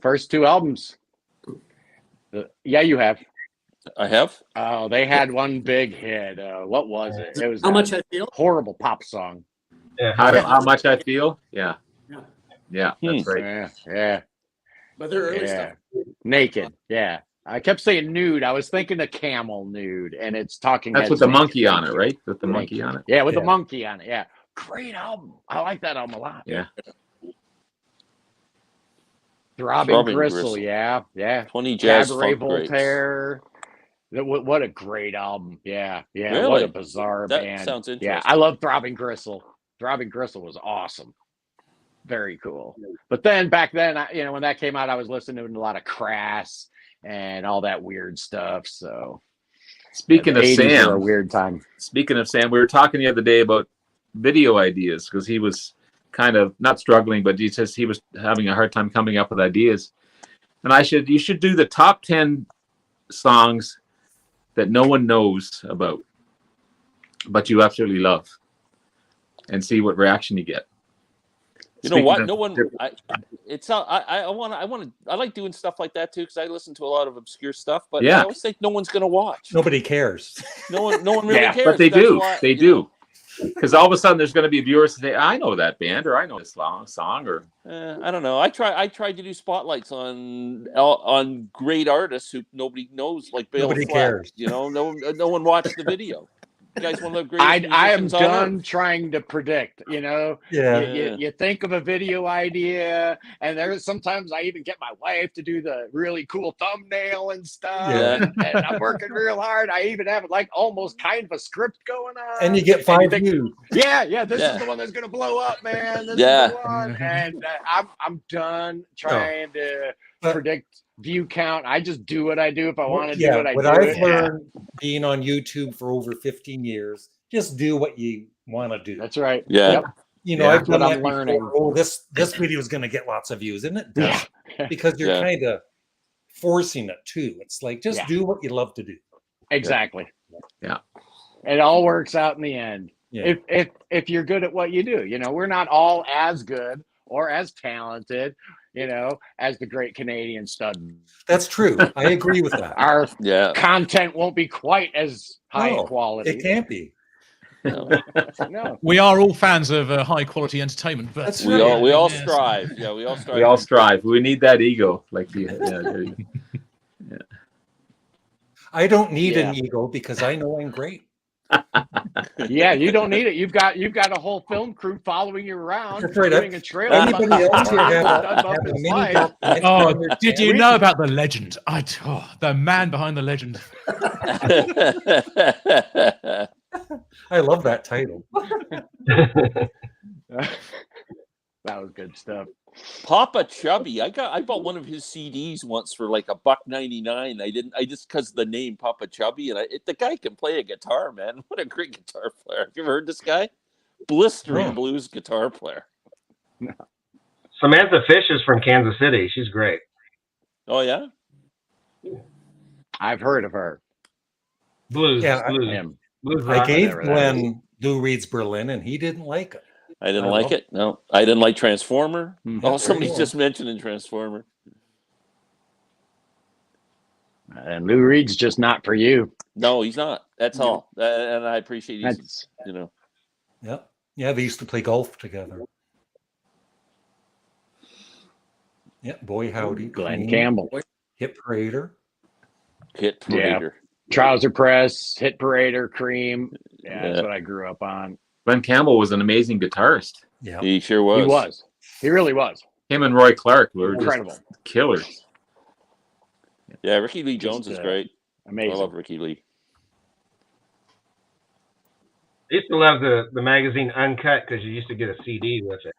first two albums. Yeah, you have. I have. Oh, they had one big hit. What was it? It was How Much I Feel. Horrible pop song. Yeah. How Much I Feel? Yeah. That's right. Yeah. But they're early stuff. Naked. Yeah. I kept saying nude. I was thinking of Camel Nude, and it's talking. That's with the monkey on it, right? With the monkey on it. Yeah, with the monkey on it. Yeah. Great album. I like that album a lot. Yeah. Throbbing Gristle. Yeah. 20 Jazz Cabaret Funk Grapes. Voltaire. What a great album. Yeah. Really? What a bizarre That band. sounds interesting. Yeah, I love Throbbing Gristle. Throbbing Gristle was awesome. Very cool. But then back then, when that came out, I was listening to a lot of Crass and all that weird stuff. So speaking of Sam, a weird time. Speaking of Sam, we were talking the other day about video ideas because he was kind of not struggling, but he says he was having a hard time coming up with ideas. And you should do the top 10 songs that no one knows about, but you absolutely love, and see what reaction you get. You know what? No one. It's not. I like doing stuff like that too because I listen to a lot of obscure stuff. But I always think no one's going to watch. Nobody cares. No one really cares. But they do. They do. Because all of a sudden there's going to be viewers that say, "I know that band," or "I know this song," or I don't know. I tried to do spotlights on great artists who nobody knows, like Bill Nobody Flack. cares. You know, no one watched the video. You guys, one of the greatest I am musicians on done earth. trying to predict. You think of a video idea, and there's sometimes I even get my wife to do the really cool thumbnail and stuff. Yeah. And I'm working real hard. I even have like almost kind of a script going on. And you get 5 views. Yeah. This is the one that's gonna blow up, man. This is the one. And I'm done trying to predict view count. I just do what I do. If I want to do it, I do I've it. learned being on YouTube for over 15 years, just do what you want to do. That's right. Yeah. Yep. I've done what that I'm learning. before. Oh, this video is going to get lots of views, isn't it? Yeah. Because you're kind of forcing it too. It's like just do what you love to do. Exactly. Yeah. It all works out in the end. Yeah. If you're good at what you do, we're not all as good or as talented, as the great Canadian stud. That's true. I agree with that. Our content won't be quite as high quality. It can't be. No. We are all fans of high quality entertainment, but That's we right. all strive. Yeah, we all strive. we all strive. We need that ego, like I don't need an ego because I know I'm great. Yeah, you don't need it. You've got a whole film crew following you around, That's right. doing a trailer. Anybody else here have Above a his mini life. documentary Oh, on your did you channel? know about the legend? The man behind the legend. I love that title. That was good stuff. Papa Chubby. I bought one of his CDs once for like $1.99. I just because the name Papa Chubby, and the guy can play a guitar, man. What a great guitar player. Have you ever heard this guy? Blistering blues guitar player. Samantha Fish is from Kansas City. She's great. Oh yeah? I've heard of her. Blues. Yeah, Blues I rock. gave whatever that Glenn Lou Reed's Berlin, and he didn't like it. I didn't like it. No, I didn't like Transformer. Oh, somebody's cool. just mentioning Transformer. And Lou Reed's just not for you. No, he's not. That's all. And I appreciate he's, Yeah, they used to play golf together. Yeah, boy howdy. Glenn Queen, Campbell. Hit Parader. Hit Parader. Trouser Press, Hit Parader, Cream. Yeah, that's what I grew up on. Glenn Campbell was an amazing guitarist. Yeah, He sure was. He was. He really was. Him and Roy Clark were Incredible. just killers. Yeah, Ricky Lee Jones is great. Amazing. I love Ricky Lee. I used to love the magazine Uncut because you used to get a CD with it.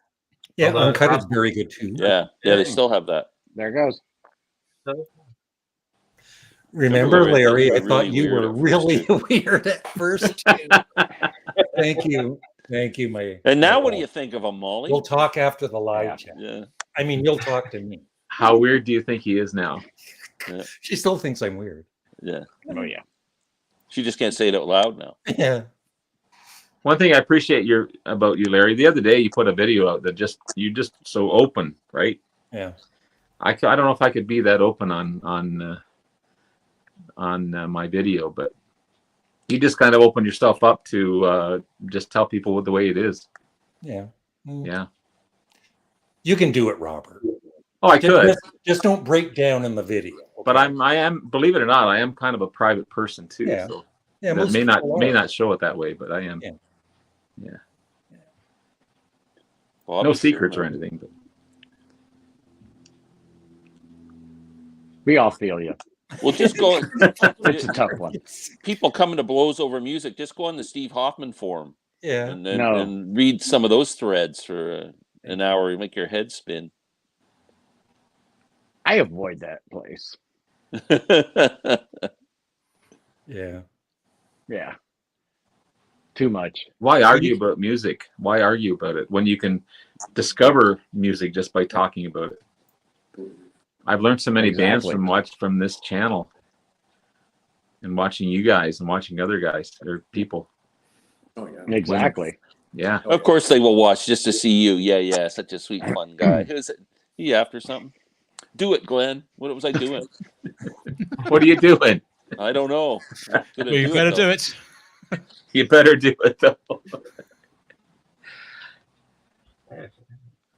yeah, Although Uncut it's is very good too. Yeah, they still have that. There it goes. Remember, Really, Larry? I really thought you weird were at first, really too. weird at first. Too. Thank you, my. And now, what do you think of him, Molly? We'll talk after the live chat. Yeah. I mean, you'll talk to me. How weird do you think he is now? She still thinks I'm weird. Yeah. Oh, yeah. She just can't say it out loud now. Yeah. One thing I appreciate about you, Larry. The other day you put a video out that you just so open, right? Yeah. I don't know if I could be that open on my video, but you just kind of opened yourself up to just tell people the way it is. Yeah. Yeah. You can do it, Robert. Oh, I could, Just don't break down in the video. Okay? but I am, believe it or not, I am kind of a private person too. Yeah. So Yeah, that most may people are. not show it that way, but I am. Yeah. Yeah. Bobby No secrets sure. or anything. But We all feel you. Well, just go. It's a tough one. People coming to blows over music. Just go on the Steve Hoffman forum Yeah. and read some of those threads for an hour. You make your head spin. I avoid that place. Yeah. Yeah. Too much. why argue about music? Why argue about it when you can discover music just by talking about it? I've learned so many bands from this channel, and watching you guys and watching other guys or people. Oh yeah. Exactly. Yeah. Of course, they will watch just to see you. Yeah, such a sweet, fun guy. Who's it? You after something? Do it, Glenn. What was I doing? What are you doing? I don't know. Well, you better do it. You better do it though.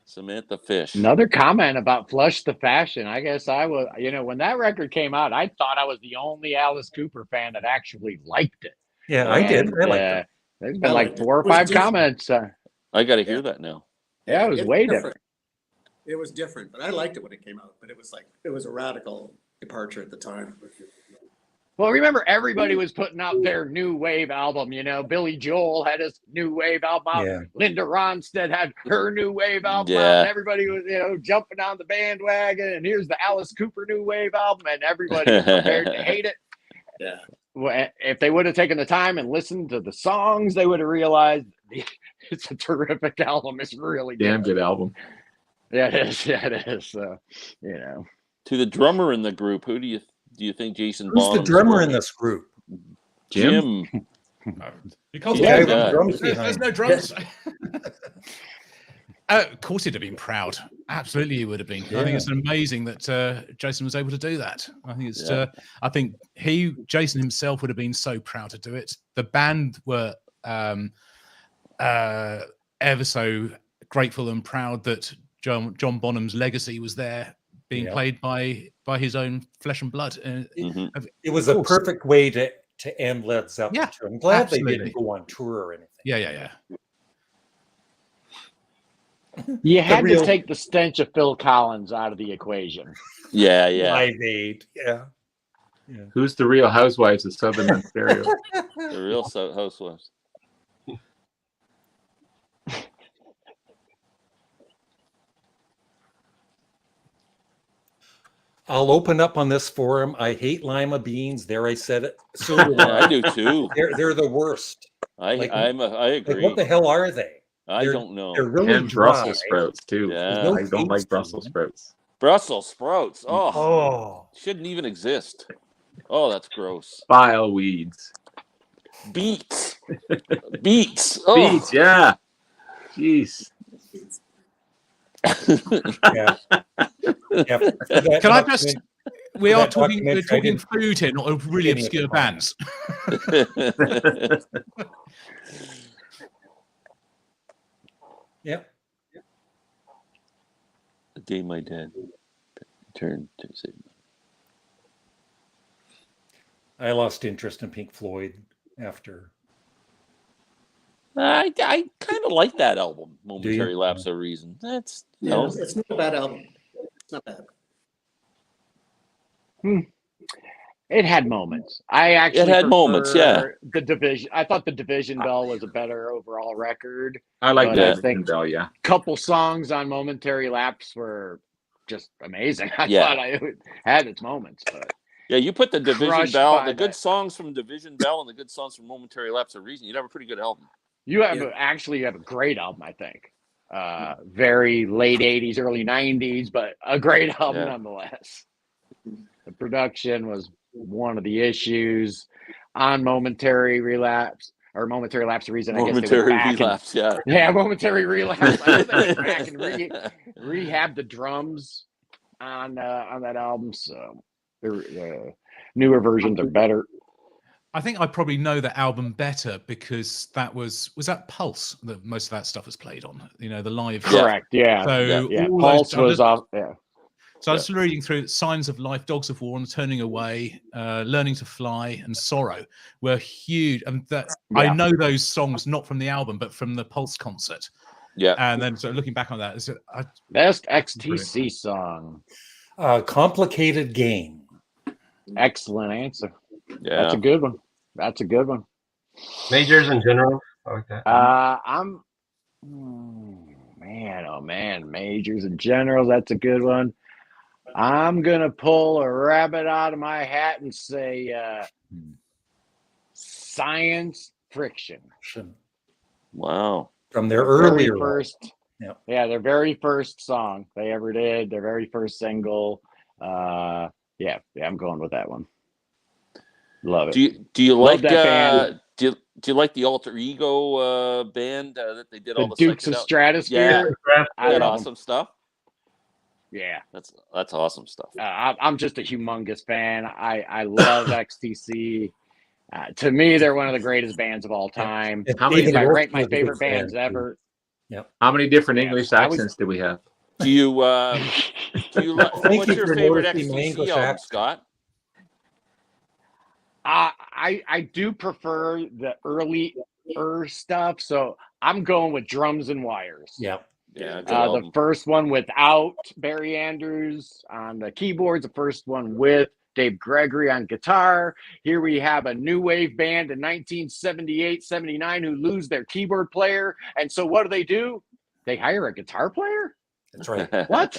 Samantha Fish. Another comment about Flush the Fashion. I guess I was, when that record came out, I thought I was the only Alice Cooper fan that actually liked it. Yeah, I did. I liked it. There's been like 4 or 5 comments. I got to hear that now. Yeah, it was way different. It was different, but I liked it when it came out. But it was a radical departure at the time. Well, remember, everybody was putting out their new wave album. Billy Joel had his new wave album out. Yeah. Linda Ronstadt had her new wave album out. Yeah. And everybody was, jumping on the bandwagon. And here's the Alice Cooper new wave album. And everybody was prepared to hate it. Yeah. Well, if they would have taken the time and listened to the songs, they would have realized it's a terrific album. It's really Damn good album. Yeah, it is. Yeah, it is. So, To the drummer in the group, who do you think Jason Who's Bonham's the drummer from? in this group? Jim. Because Yeah, Yeah. the drums there's behind. no drums. Of course, he'd have been proud. Absolutely, he would have been. I think it's amazing that Jason was able to do that. I think it's. I think Jason himself would have been so proud to do it. The band were ever so grateful and proud that John Bonham's legacy was there, being played by his own flesh and blood. It was a perfect way to to end Led Zeppelin. Yeah, tour. I'm glad absolutely. they didn't go on tour or anything. Yeah. You had real- to take the stench of Phil Collins out of the equation. Yeah. Live Aid, yeah. Who's the Real Housewives of Southern Ontario? The Real Housewives. I'll open up on this forum. I hate lima beans. There, I said it. So do I do too. They're the worst. I agree. Like, what the hell are they? I don't know. They're really And dry. Brussels sprouts too. Yeah. I don't like taste Brussels to them. sprouts. Brussels sprouts. Oh, Oh, shouldn't even exist. Oh, that's gross. Bile weeds. Beets. Beets. Oh. Beets, yeah. Jeez. yeah. Yeah. Can I just? We for are that talking. We're documentary, I talking didn't- food here, not of really Any of obscure the bands. Yep. The day my dad turned to say, I lost interest in Pink Floyd after. I kind of like that album, Momentary you? Lapse of Reason. That's Yeah, it's not a bad album. It's not bad. It had moments. I actually It had moments, yeah. prefer The Division. I thought The Division Bell was a better overall record. I like But that. I think- Bell, yeah. Couple songs on Momentary Lapse were just amazing. I Yeah. thought it had its moments, but yeah. You put the Division Crushed Bell, by the good that. songs from Division Bell, and the good songs from Momentary Lapse of Reason. You'd have a pretty good album. you have actually have a great album, I think. Very late 80s, early 90s, but a great album Yeah. nonetheless. The production was one of the issues on Momentary Relapse or Momentary Lapse of Reason. I guess they Momentary went back and- Relapse, yeah. yeah, Momentary Relapse. I know they went back and rehab the drums on that album, so the newer versions are better. I think I probably know that album better because that was that Pulse that most of that stuff was played on. You know, the live. Correct. Yeah. So Yeah. all Pulse those, was off. Yeah. So I was reading through Signs of Life, Dogs of War, and Turning Away, Learning to Fly, and Sorrow were huge. And I know those songs not from the album, but from the Pulse concert. Yeah. And then so looking back on that, Best XTC song. Complicated Game. Excellent answer. Yeah. That's a good one. That's a good one. Majors in general. I like that. Man, majors and generals. That's a good one. I'm gonna pull a rabbit out of my hat and say science friction. Wow. From their Very earlier first, Yeah. their very first song they ever did, their very first single. Yeah, I'm going with that one. Love it. Do you Love like that band. do you like the Alter Ego band that they did all The the Dukes of psychedelic- Stratosphere. I That love awesome stuff. Yeah. That's awesome stuff. I'm just a humongous fan. I love XTC. To me, they're one of the greatest bands of all time. If How many- David If I Ortiz rank my was a good favorite fan, bands too. ever, How many different Yeah, English I was- accents do we have? Do you what's you your for favorite noticing my XTC English album, accent. Scott? I do prefer the early stuff, so I'm going with Drums and Wires. Yeah. Yeah, good The album. first one without Barry Andrews on the keyboards, the first one with Dave Gregory on guitar. Here we have a new wave band in 1978-79 who lose their keyboard player. And so what do? They hire a guitar player? That's right. What?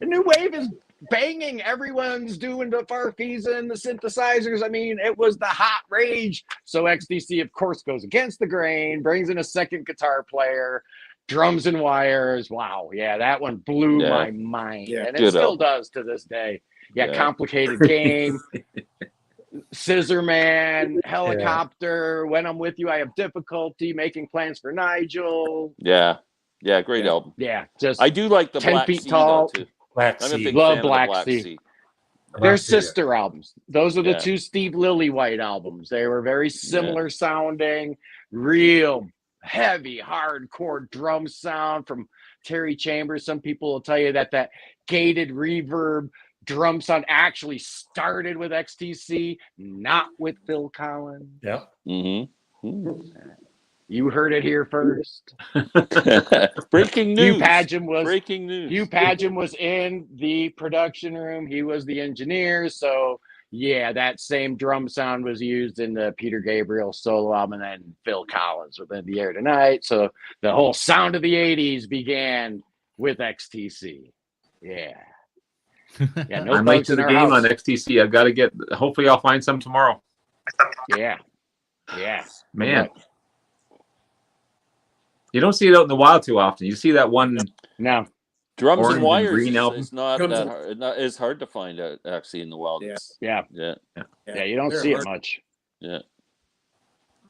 The new wave is banging. Everyone's doing the Farfisa and the synthesizers. I mean, it was the hot rage. So XTC, of course, goes against the grain, brings in a second guitar player, Drums and Wires. Wow. Yeah, that one blew my mind. Yeah. And it Good still album. does to this day. Yeah, Yeah. Complicated Game, Scissor Man, Helicopter, When I'm With You, I Have Difficulty, Making Plans for Nigel. Yeah, great album. Yeah, just I do like the 10 Black feet Sea tall. though too. Black I'm a Sea. big Love fan of the Black Black Sea. Sea. They're sister albums. Those are the Yeah. two Steve Lillywhite albums. They were very similar sounding, real heavy, hardcore drum sound from Terry Chambers. Some people will tell you that gated reverb drum sound actually started with XTC, not with Phil Collins. Yeah. Mm-hmm. You heard it here first. Breaking Hugh news. Padgham was Breaking news. Hugh Padgham was in the production room. He was the engineer. So yeah, that same drum sound was used in the Peter Gabriel solo album, and then Phil Collins within the air tonight. So the whole sound of the 80s began with XTC. Yeah. Yeah, no I'm late bugs to in the our game house. on XTC. I've got to get. Hopefully, I'll find some tomorrow. Yeah. Yeah. Man, you don't see it out in the wild too often. You see that one. No. Drums Orange and and wires green album. is not Drums that and- hard. It's hard to find out actually in the wild. Yeah. Yeah. Yeah. You don't They're see hard. it much. Yeah.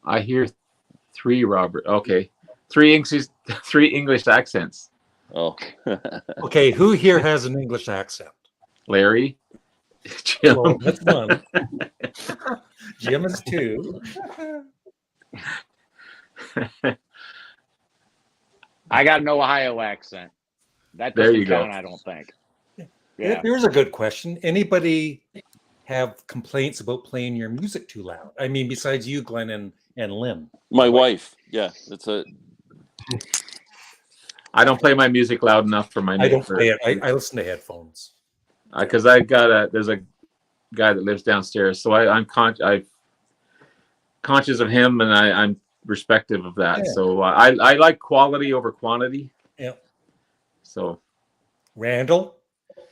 I hear 3, Robert. Okay, 3 English accents. Oh. Okay, who here has an English accent? Larry, Jim. Well, that's one. Jim is 2. I got an Ohio accent. That There doesn't you go. count, I don't think. Yeah. Here's a good question. Anybody have complaints about playing your music too loud? I mean, besides you, Glenn and Lynn. My wife. Yeah. It's a. I don't play my music loud enough for my. I don't play it. I listen to headphones. Because there's a guy that lives downstairs, so I'm conscious of him, and I'm respective of that. Yeah. So I like quality over quantity. Yeah. So Randall?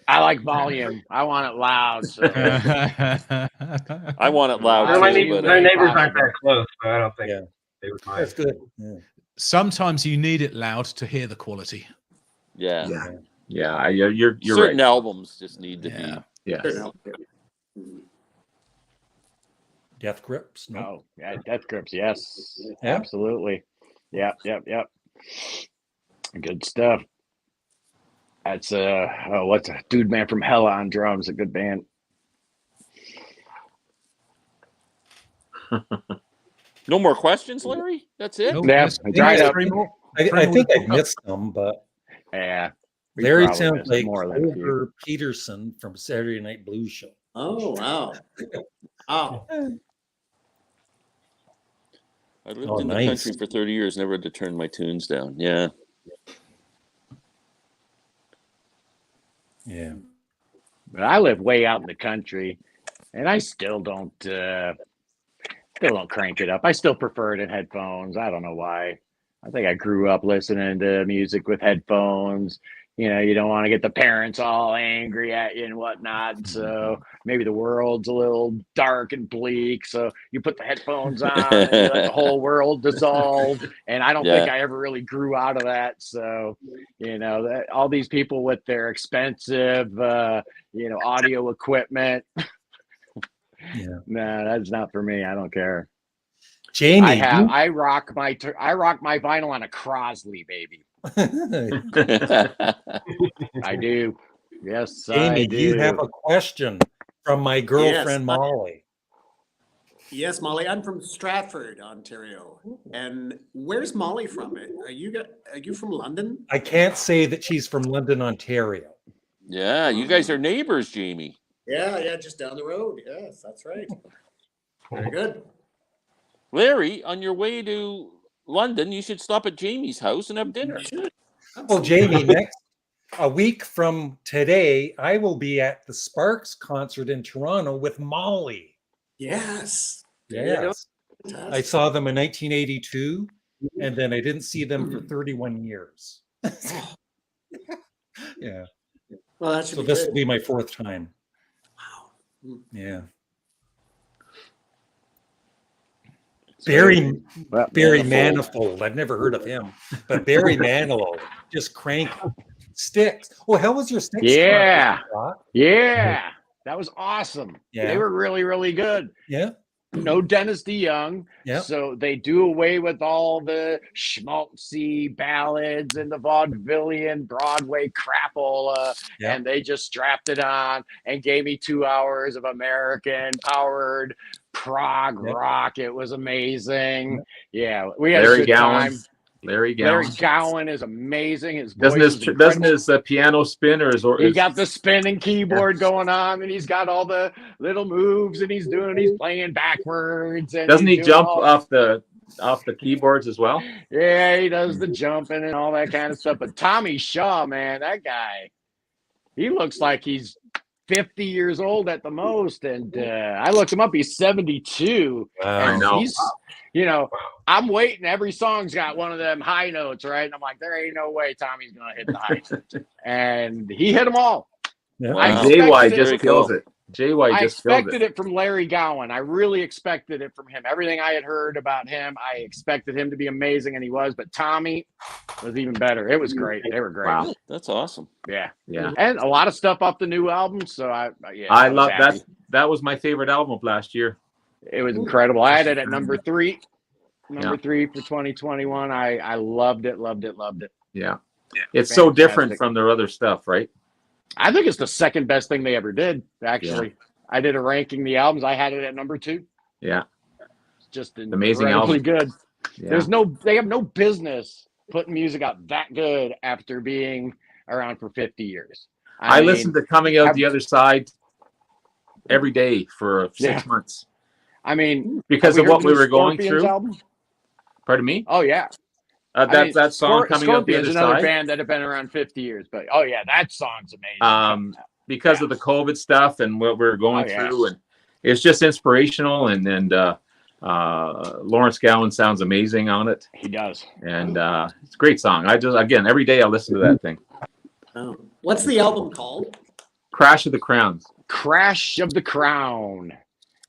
I like volume. I want it loud. So. I want it loud. My too, but, neighbors aren't that close, so I don't think Yeah. they would mind. That's good. Yeah. Sometimes you need it loud to hear the quality. yeah. yeah, you're Certain right. albums just need to Yeah. Yeah. Death Grips? No. Oh, yeah, Death Grips, yes. Yeah. Absolutely. Yep. Good stuff. That's what's a Dude Man from Hell on drums, a good band. No more questions, Larry? That's it? Nope. Yeah, Yes, dried up. three more. I think I missed some, but Yeah. we Larry probably sounds missed like more than a few. Over Peterson from Saturday Night Blues Show. Oh, wow. Wow. I lived Oh, in the nice. country for 30 years, never had to turn my tunes down. Yeah. Yeah. But I live way out in the country, and I still don't crank it up. I still prefer it in headphones. I don't know why. I think I grew up listening to music with headphones. You know, you don't want to get the parents all angry at you and whatnot. So maybe the world's a little dark and bleak. So you put the headphones on and you let the whole world dissolve. And I don't think I ever really grew out of that. So, you know, that all these people with their expensive, audio equipment. Yeah. Nah, that's not for me. I don't care. Jamie. I rock my vinyl on a Crosley, baby. I do. Yes, Jamie, I do you have a question from my girlfriend Molly? Yes, Molly. I'm from Stratford, Ontario. And where's Molly from? Are you from London? I can't say that she's from London, Ontario. Yeah, you guys are neighbors, Jamie. Yeah, just down the road. Yes, that's right. Very good. Larry, on your way to London, you should stop at Jamie's house and have dinner. Well, Jamie, a week from today, I will be at the Sparks concert in Toronto with Molly. Yes. Yes. I saw them in 1982, and then I didn't see them for 31 years. Yeah. Well, that should So be this good. will be my 4th time. Wow. Yeah. Barry Manifold. I've never heard of him, but Barry Manilow just crank sticks. Oh, how was your sticks? Yeah. Scott? Yeah. That was awesome. Yeah. They were really, really good. Yeah. No Dennis DeYoung. Yeah. So they do away with all the schmaltzy ballads and the vaudevillian Broadway crapola. Yeah. And they just strapped it on and gave me 2 hours of American powered prog rock. It was amazing. Yeah. We had Larry a good Gowan. time. Larry Gowan. Larry Gowan is amazing. His Doesn't voice his is doesn't incredible. his piano spin or He got the spinning keyboard going on, and he's got all the little moves, and he's playing backwards. And doesn't he doing jump all- off the keyboards as well? Yeah, he does the jumping and all that kind of stuff. But Tommy Shaw, man, that guy, he looks like he's 50 years old at the most. And I looked him up. He's 72. And he's, you know, I'm waiting. Every song's got one of them high notes, right? And I'm like, there ain't no way Tommy's going to hit the high notes. And he hit them all. Yeah. I JY expected just it. kills it. JY I just kills expected it from Larry Gowan. I really expected it from him. Everything I had heard about him, I expected him to be amazing, and he was. But Tommy was even better. It was great. They were great. Wow, that's awesome. Yeah, Yeah. and a lot of stuff off the new album. So I I was love happy. that. That was my favorite album of last year. It was incredible. I had it at number 3. Number 3 for 2021. I loved it. Yeah. It's so different Fantastic. from their other stuff, right? I think it's the second best thing they ever did. Actually, I did a ranking the albums. I had it at number 2. Yeah. Just Amazing incredibly album. good. Yeah. They have no business putting music out that good after being around for 50 years. I mean, listened to Coming Out the Other Side every day for 6 months I mean, because have of what heard we the were going Scorpions through. album? Pardon me? Oh yeah. That song Coming Out the Scorpions, Other another Side. band that have been around 50 years, but oh yeah, that song's amazing. Because of the COVID stuff and what we were going through, and it's just inspirational. And Lawrence Gowan sounds amazing on it. He does, and it's a great song. Every day I listen to that thing. Oh. What's the album called? Crash of the Crowns. Crash of the Crown.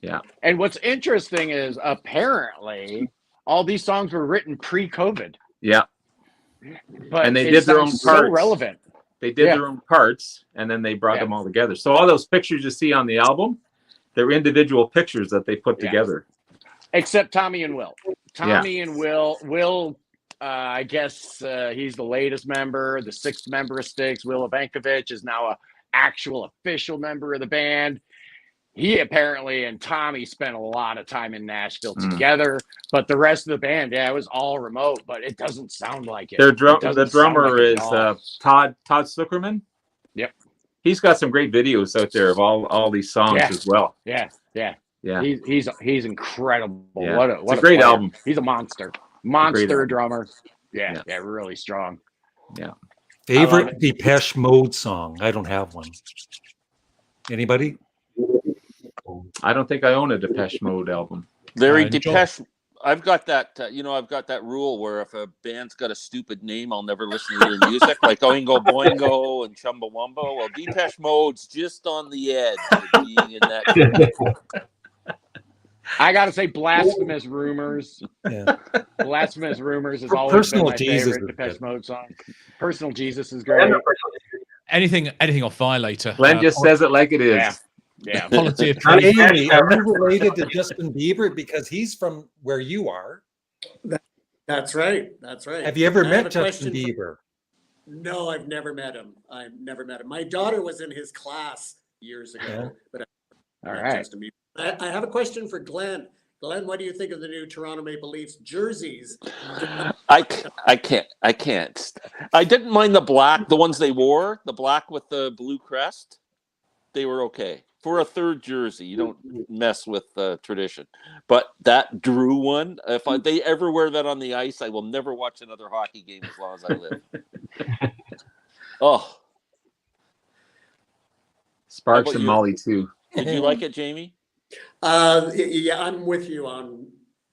Yeah. And what's interesting is apparently all these songs were written pre-COVID. Yeah. But and they it did their own sounds parts. so relevant. They did their own parts, and then they brought them all together. So all those pictures you see on the album, they're individual pictures that they put together. Except Tommy and Will. Tommy and Will, I guess he's the latest member, the 6th member of Styx. Will Evankovich is now an actual official member of the band. He apparently and Tommy spent a lot of time in Nashville together, but the rest of the band, it was all remote, but it doesn't sound like it. The drummer is Todd Zuckerman. Yep. He's got some great videos out there of all these songs as well. Yeah. He's incredible. Yeah. What a great player. album. He's a monster drummer. Yeah, really strong. Yeah. Favorite Depeche Mode song? I don't have one. Anybody? I don't think I own a Depeche Mode album. Very Depeche. I've got that. I've got that rule where if a band's got a stupid name, I'll never listen to their music, like Oingo Boingo and Chumbawamba. Well, Depeche Mode's just on the edge of being in that. I gotta say, Blasphemous Rumors. Yeah. Blasphemous Rumors is always been my favorite Depeche Mode song. Personal Jesus is great. Anything off Violator. Glenn just says it like it is. Yeah. Quality of Amy, are you related to Justin Bieber because he's from where you are? That's right. Have you ever met Justin Bieber? No, I've never met him. My daughter was in his class years ago, but all right. Justin Bieber. I have a question for Glenn. Glenn, what do you think of the new Toronto Maple Leafs jerseys? I can't. I didn't mind the black, the ones they wore, the black with the blue crest. They were okay. For a third jersey, you don't mess with tradition. But that Drew one, if they ever wear that on the ice, I will never watch another hockey game as long as I live. Oh. Sparks and Molly, too. Did you like it, Jamie? Yeah, I'm with you on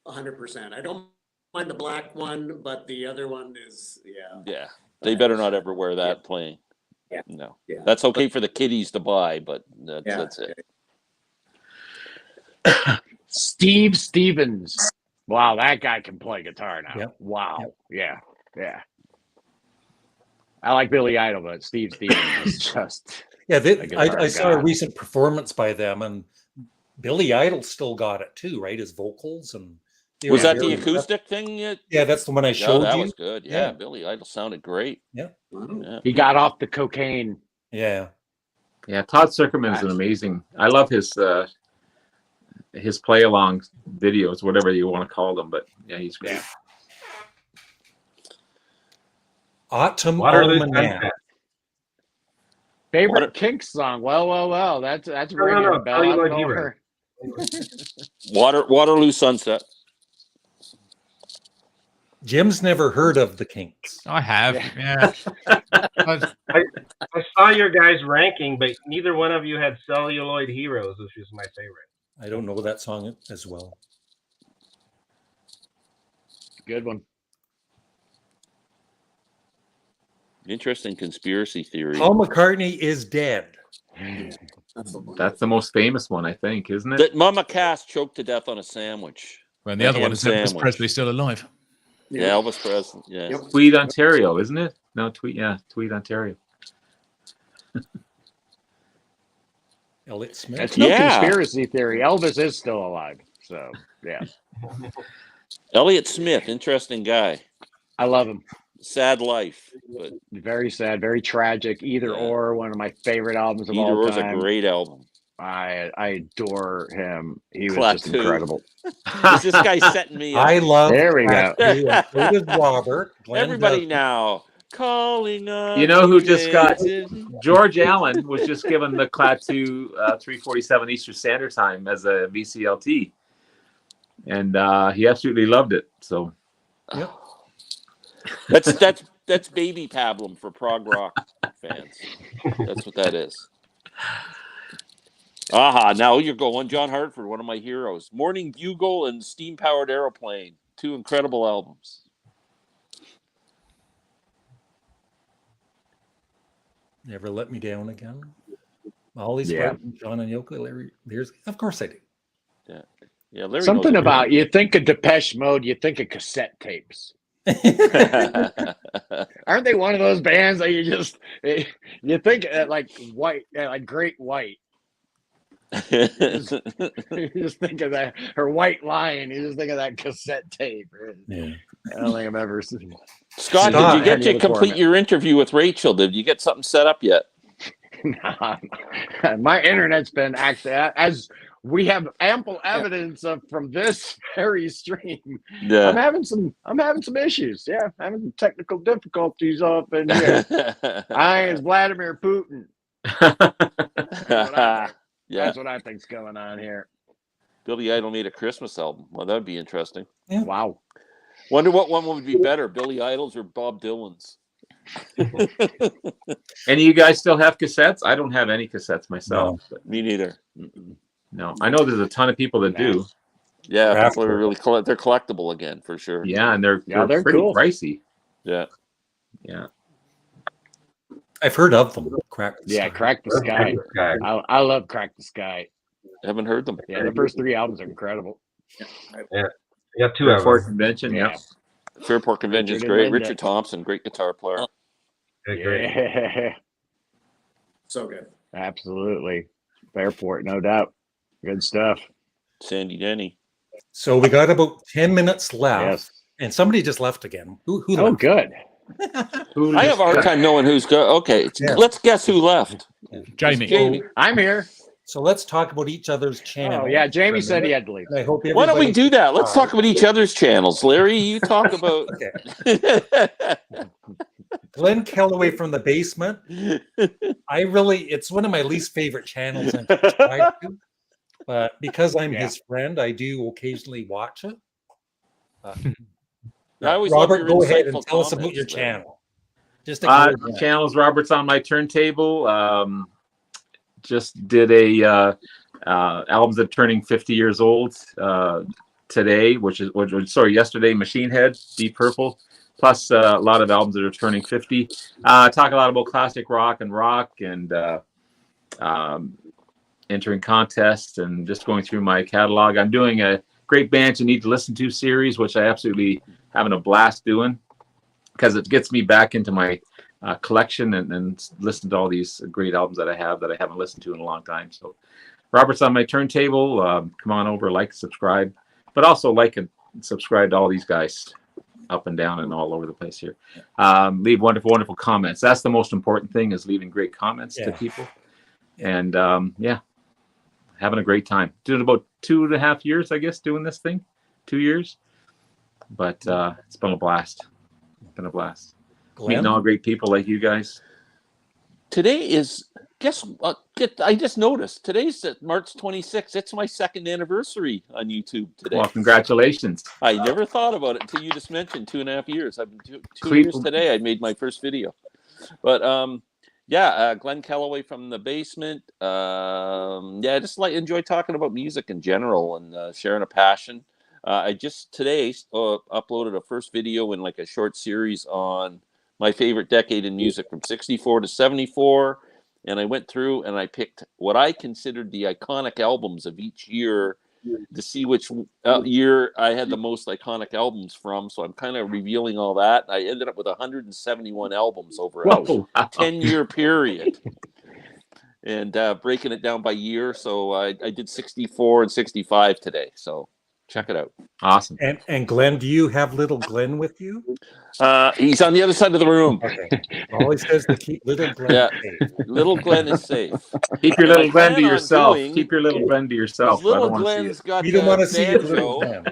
100%. I don't mind the black one, but the other one is, Yeah. They better not ever wear that playing. Yeah. No. Yeah. That's okay for the kiddies to buy, but that's it. Steve Stevens. Wow, that guy can play guitar now. Yep. Wow. Yep. Yeah. I like Billy Idol, but Steve Stevens is just. Yeah, I saw a recent performance by them, and Billy Idol still got it too, right? His vocals and. Was that the acoustic thing? Yeah, that's the one I showed you. That was good. Yeah, Billy Idol sounded great. Yeah. He got off the cocaine. Yeah. Yeah, Todd Zuckerman is an amazing. I love his play along videos, whatever you want to call them. But yeah, he's great. Autumn Waterloo Almanac. Sunset. Favorite Kinks song? Well. That's ringing a bell. I don't know her. Waterloo Sunset. Jim's never heard of the Kinks. I have. Yeah. I saw your guys' ranking, but neither one of you had Celluloid Heroes, which is my favorite. I don't know that song as well. Good one. Interesting conspiracy theory. Paul McCartney is dead. That's the most famous one, I think, isn't it? That Mama Cass choked to death on a sandwich. When the other one is Elvis Sandwich. Presley still alive. Yeah, Elvis Presley. Yeah. Yep. Tweed, Ontario, isn't it? No, Tweed, Ontario. Elliott Smith. That's no Yeah. conspiracy theory. Elvis is still alive. So, yeah. Elliott Smith, interesting guy. I love him. Sad life, but Very sad, very tragic. Either or, one of my favorite albums of Either all Or's a time. great album. I adore him. He was just Klaatu. incredible. Is this guy setting me up? I love There we go. Klaatu, and so did Robert. Glenn Everybody does. now calling up. You know who just got legends. George Allen was just given the Klaatu 347 Eastern Standard Time as a VCLT, and he absolutely loved it. So Yep. That's baby pablum for prog rock fans. That's what that is. Aha, now you're going. John Hartford, one of my heroes. Morning Bugle and Steam Powered Aeroplane. Two incredible albums. Never Let Me Down Again. All these Yeah. John and Yoko. Larry, of course I do. Yeah, Larry Something knows about you think of Depeche Mode, you think of cassette tapes. Aren't they one of those bands that you think like White, like Great White? You just think of that, or White Lion. You just think of that cassette tape. Yeah. I don't think I've ever seen. Scott, Scott, did you get to Henry complete McCormick. your interview with Rachel? Did you get something set up yet? My internet's been actually, as we have ample evidence of from this very stream. Yeah. I'm having some issues. Yeah, I'm having some technical difficulties up in here. I is Vladimir Putin. Yeah. That's what I think's going on here. Billy Idol made a Christmas album. Well, that would be interesting. Wow. Wonder what one would be better, Billy Idol's or Bob Dylan's? Any of you guys still have cassettes? I don't have any cassettes myself. But Me neither. no, I know there's a ton of people that do. Yeah, Craft people are really they're collectible again for sure. Yeah, and they're they're pretty cool. pricey. Yeah. Yeah. I've heard of them. Crack the Yeah, Sky. Crack the Sky. Guy. I love Crack the Sky. Haven't heard them. Yeah, the first three albums are incredible. You got two of For them. convention, yeah. Fairport Convention's Richard great. and Linda. Richard Thompson, great guitar player. They're great. Yeah, So good. absolutely. Fairport, no doubt. Good stuff. Sandy Denny. So we got about 10 minutes left, Yes. and somebody just left again. Who Oh, left? good. I have a hard time knowing who's go. Okay, Yeah. let's guess who left. Jamie. Jamie. I'm here. So let's talk about each other's channel. Oh, yeah. Jamie said he had to leave. And I hope Why don't we everybody- do that? Let's talk about each other's channels. Larry, you talk about. Glenn Kellaway from the Basement. It's one of my least favorite channels I'm subscribed to. But because I'm his friend, I do occasionally watch it. I always love Robert, your go ahead and insightful tell us about comments, your Larry. channel. Just a Channels Robert's on my turntable. Just did a albums that are turning 50 years old today, yesterday. Machine Head, Deep Purple, plus a lot of albums that are turning 50. Talk a lot about classic rock and entering contests and just going through my catalog. I'm doing a Great Bands You Need to Listen to series, which I absolutely having a blast doing because it gets me back into my collection and listen to all these great albums that I haven't listened to in a long time. So Robert's on my turntable. Come on over, like, subscribe, but also like and subscribe to all these guys up and down and all over the place here. Leave wonderful, wonderful comments. That's the most important thing, is leaving great comments to people. And having a great time. Did about 2.5 years, I guess, doing this thing. 2 years. But it's been a blast. Glenn? Meeting all great people like you guys. Today is I just noticed today's March 26th. It's my 2nd anniversary on YouTube today. Well, congratulations. I never thought about it until you just mentioned 2.5 years. I've been two years today. I made my first video, but Glenn Kellaway from the basement. I just enjoy talking about music in general and sharing a passion. I just today uploaded a first video in like a short series on my favorite decade in music from 64 to 74. And I went through and I picked what I considered the iconic albums of each year to see which year I had the most iconic albums from. So I'm kind of revealing all that. I ended up with 171 albums over a 10-year period. And breaking it down by year. So I did 64 and 65 today. So check it out. Awesome. And Glenn, do you have little Glenn with you? He's on the other side of the room. Okay. Always says to keep little Glenn safe. Little Glenn is safe. Keep your little Glenn to yourself. Keep your little Glenn to yourself. Little Glenn's got We don't want to see your banjo, little Glenn.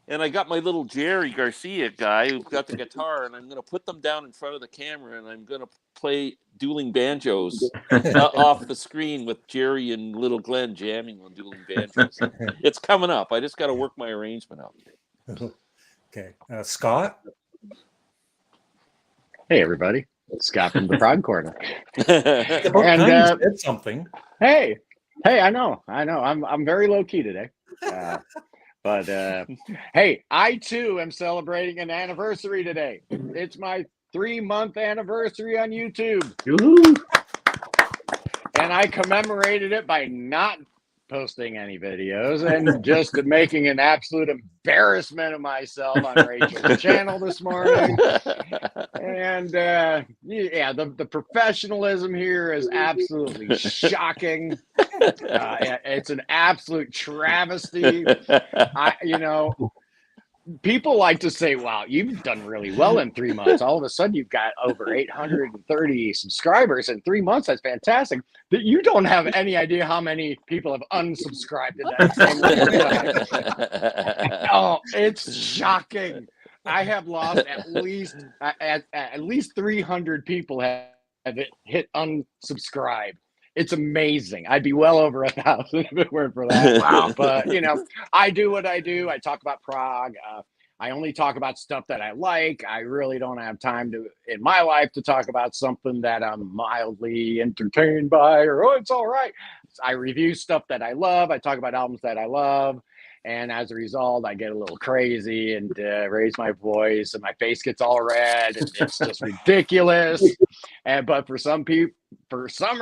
and I got my little Jerry Garcia guy who's got the guitar, and I'm going to put them down in front of the camera, and I'm going to play dueling banjos off the screen with Jerry and little Glenn jamming on dueling banjos. It's coming up. I just got to work my arrangement out. Okay. Scott? Hey, everybody. It's Scott from the Prog Corner. And said something. Hey, I know. I'm very low key today. But hey, I too am celebrating an anniversary today. It's my 3-month anniversary on YouTube. And I commemorated it by not posting any videos and just making an absolute embarrassment of myself on Rachel's channel this morning. And the professionalism here is absolutely shocking. It's an absolute travesty. People like to say, wow, you've done really well in 3 months. All of a sudden, you've got over 830 subscribers in 3 months. That's fantastic. But you don't have any idea how many people have unsubscribed to that. Oh, it's shocking. I have lost at least 300 people have hit unsubscribe. It's amazing. I'd be well over 1,000 if it weren't for that. Wow. But, I do what I do. I talk about prog. I only talk about stuff that I like. I really don't have time in my life to talk about something that I'm mildly entertained by or, it's all right. I review stuff that I love. I talk about albums that I love. And as a result, I get a little crazy and raise my voice and my face gets all red. And it's just ridiculous. But for some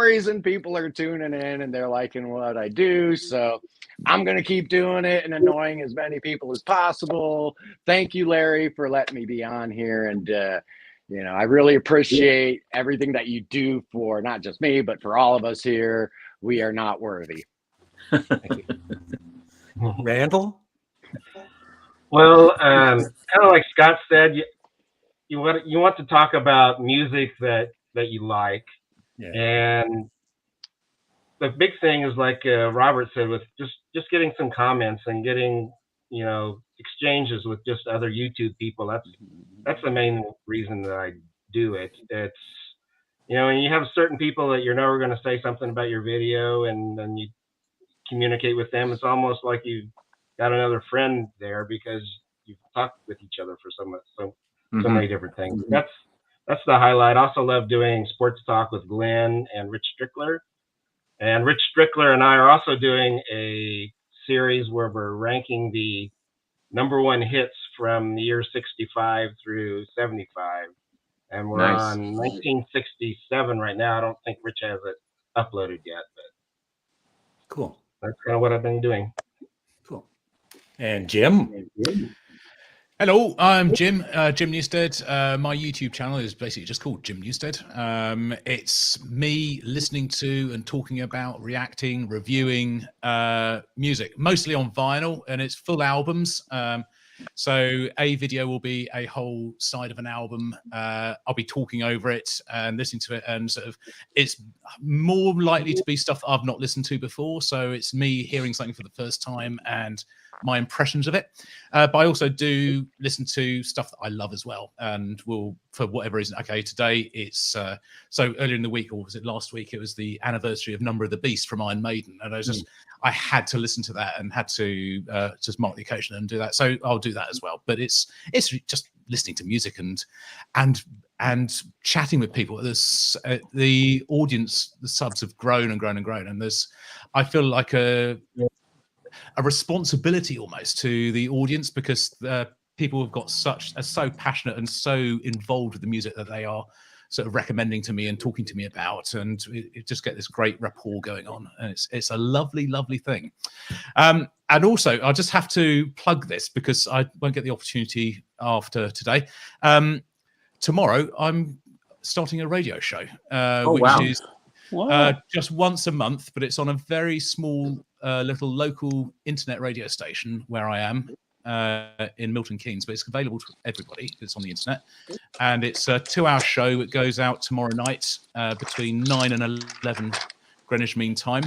reason, people are tuning in and they're liking what I do. So I'm going to keep doing it and annoying as many people as possible. Thank you, Larry, for letting me be on here. And, I really appreciate everything that you do for not just me, but for all of us here. We are not worthy. Thank you. Randall? Well, kind of like Scott said, you want to talk about music that you like, and the big thing is like Robert said, with just getting some comments and getting exchanges with just other YouTube people. That's the main reason that I do it. It's when you have certain people that you're never going to say something about your video, and then you communicate with them, it's almost like you got another friend there because you've talked with each other for so many different things. That's the highlight. I also love doing sports talk with Glenn and Rich Strickler. And Rich Strickler and I are also doing a series where we're ranking the #1 hits from the year 65 through 75. And we're on 1967 right now. I don't think Rich has it uploaded yet, but cool. That's kind of what I've been doing. Cool. And Jim? Hello, I'm Jim, Jim Newstead. My YouTube channel is basically just called Jim Newstead. It's me listening to and talking about, reacting, reviewing music, mostly on vinyl, and it's full albums. So a video will be a whole side of an album. I'll be talking over it and listening to it, and sort of it's more likely to be stuff I've not listened to before. So it's me hearing something for the first time and my impressions of it. But I also do listen to stuff that I love as well, and will, for whatever reason. Okay, today it's so earlier in the week, or was it last week? It was the anniversary of Number of the Beast from Iron Maiden, and I had to listen to that and had to just mark the occasion and do that. So I'll do that as well. But it's just listening to music and chatting with people. There's the audience, the subs have grown and grown and grown, and I feel like a responsibility almost to the audience, because people have got are so passionate and so involved with the music that they are sort of recommending to me and talking to me about, and it just get this great rapport going on, and it's a lovely, lovely thing. And also, I just have to plug this because I won't get the opportunity after today. Tomorrow, I'm starting a radio show, which is just once a month, but it's on a very small little local internet radio station where I am in Milton Keynes, but it's available to everybody. It's on the internet, and it's a 2-hour show. It goes out tomorrow night between 9 and 11 Greenwich Mean Time.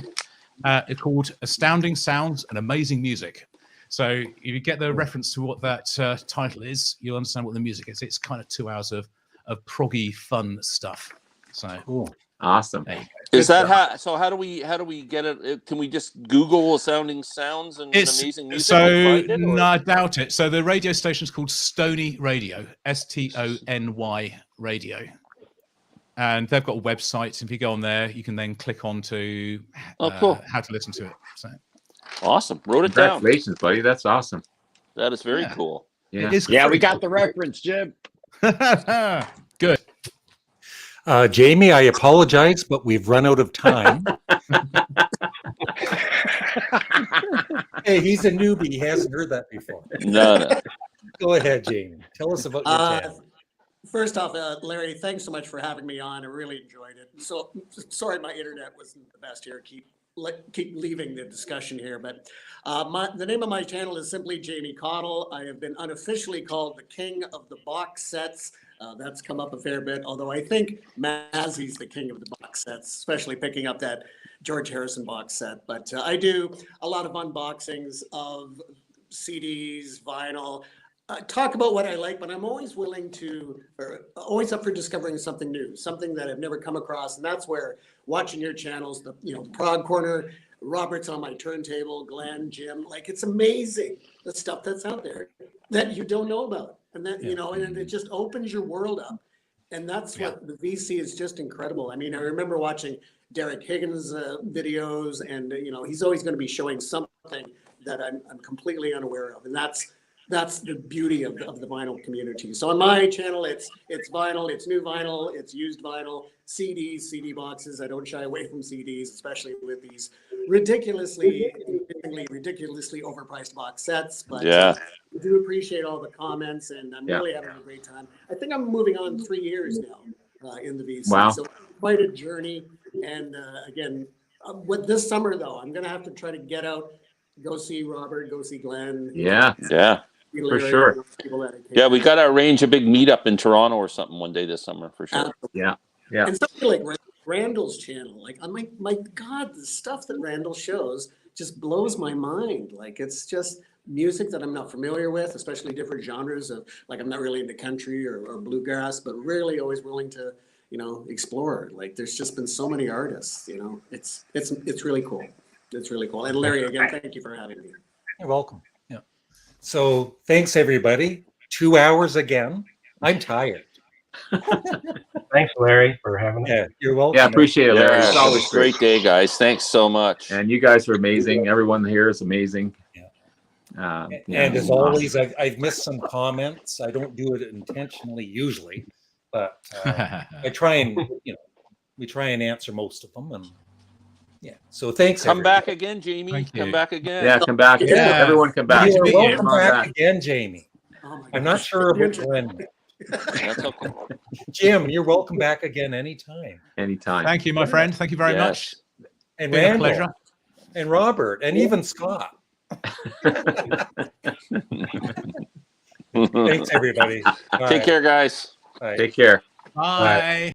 It's called Astounding Sounds and Amazing Music. So if you get the reference to what that title is, you'll understand what the music is. It's kind of 2 hours of proggy fun stuff. So cool. Awesome. Is that how do we get it? Can we just Google Astounding Sounds and Amazing Music? So no, I doubt it. So the radio station is called Stony Radio, STONY Radio, and they've got a website. If you go on there, you can then click on to how to listen to it. So awesome. Wrote it down. Congratulations, buddy. That's awesome. That is very cool. Yeah, we got the reference, Jim. Good. Jamie, I apologize, but we've run out of time. Hey, he's a newbie. He hasn't heard that before. No. Go ahead, Jamie. Tell us about your channel. First off, Larry, thanks so much for having me on. I really enjoyed it. So sorry my internet wasn't the best here. Keep leaving the discussion here, but the name of my channel is simply Jamie Cottle. I have been unofficially called the king of the box sets. That's come up a fair bit, although I think Mazzy's the king of the box sets, especially picking up that George Harrison box set. But I do a lot of unboxings of CDs, vinyl, talk about what I like, but I'm always always up for discovering something new, something that I've never come across. And that's where watching your channels, the Prog Corner, Robert's on my turntable, Glenn, Jim, like it's amazing the stuff that's out there that you don't know about. And that, and it just opens your world up. And that's what the VC is just incredible. I mean, I remember watching Derek Higgins' videos, and, he's always going to be showing something that I'm completely unaware of. And that's the beauty of the vinyl community. So on my channel, it's vinyl, it's new vinyl, it's used vinyl, CDs, CD boxes. I don't shy away from CDs, especially with these ridiculously overpriced box sets. But I do appreciate all the comments, and I'm really having a great time. I think I'm moving on 3 years now in the VC. Wow. So quite a journey. And again, with this summer though, I'm gonna have to try to get out, go see Robert, go see Glenn. Yeah. For sure. Yeah, we got to arrange a big meetup in Toronto or something one day this summer for sure. Yeah. And something like Randall's channel, like I'm like, my God, the stuff that Randall shows just blows my mind. Like it's just music that I'm not familiar with, especially different genres of, like I'm not really into country or bluegrass, but really always willing to, explore. Like there's just been so many artists, it's really cool. It's really cool. And Larry, again, thank you for having me. You're welcome. Yeah. So thanks everybody. 2 hours again. I'm tired. Thanks, Larry, for having me. Yeah, you're welcome. Yeah, appreciate it, Larry. Yeah, it's always a great day, guys. Thanks so much. And you guys are amazing. Everyone here is amazing. And as always, I've missed some comments. I don't do it intentionally usually, but I try and we try and answer most of them. And so thanks. Come back again, Jamie. Come back again. Yeah, come back. Yeah. Everyone come back. You're welcome back again, Jamie. I'm not sure about Glenn. That's okay. Jim, you're welcome back again anytime. Thank you, my friend. Thank you very much. And Been a Randall, pleasure. and Robert, and even Scott. Thanks, everybody. Take care, guys. Bye. Take care. Bye.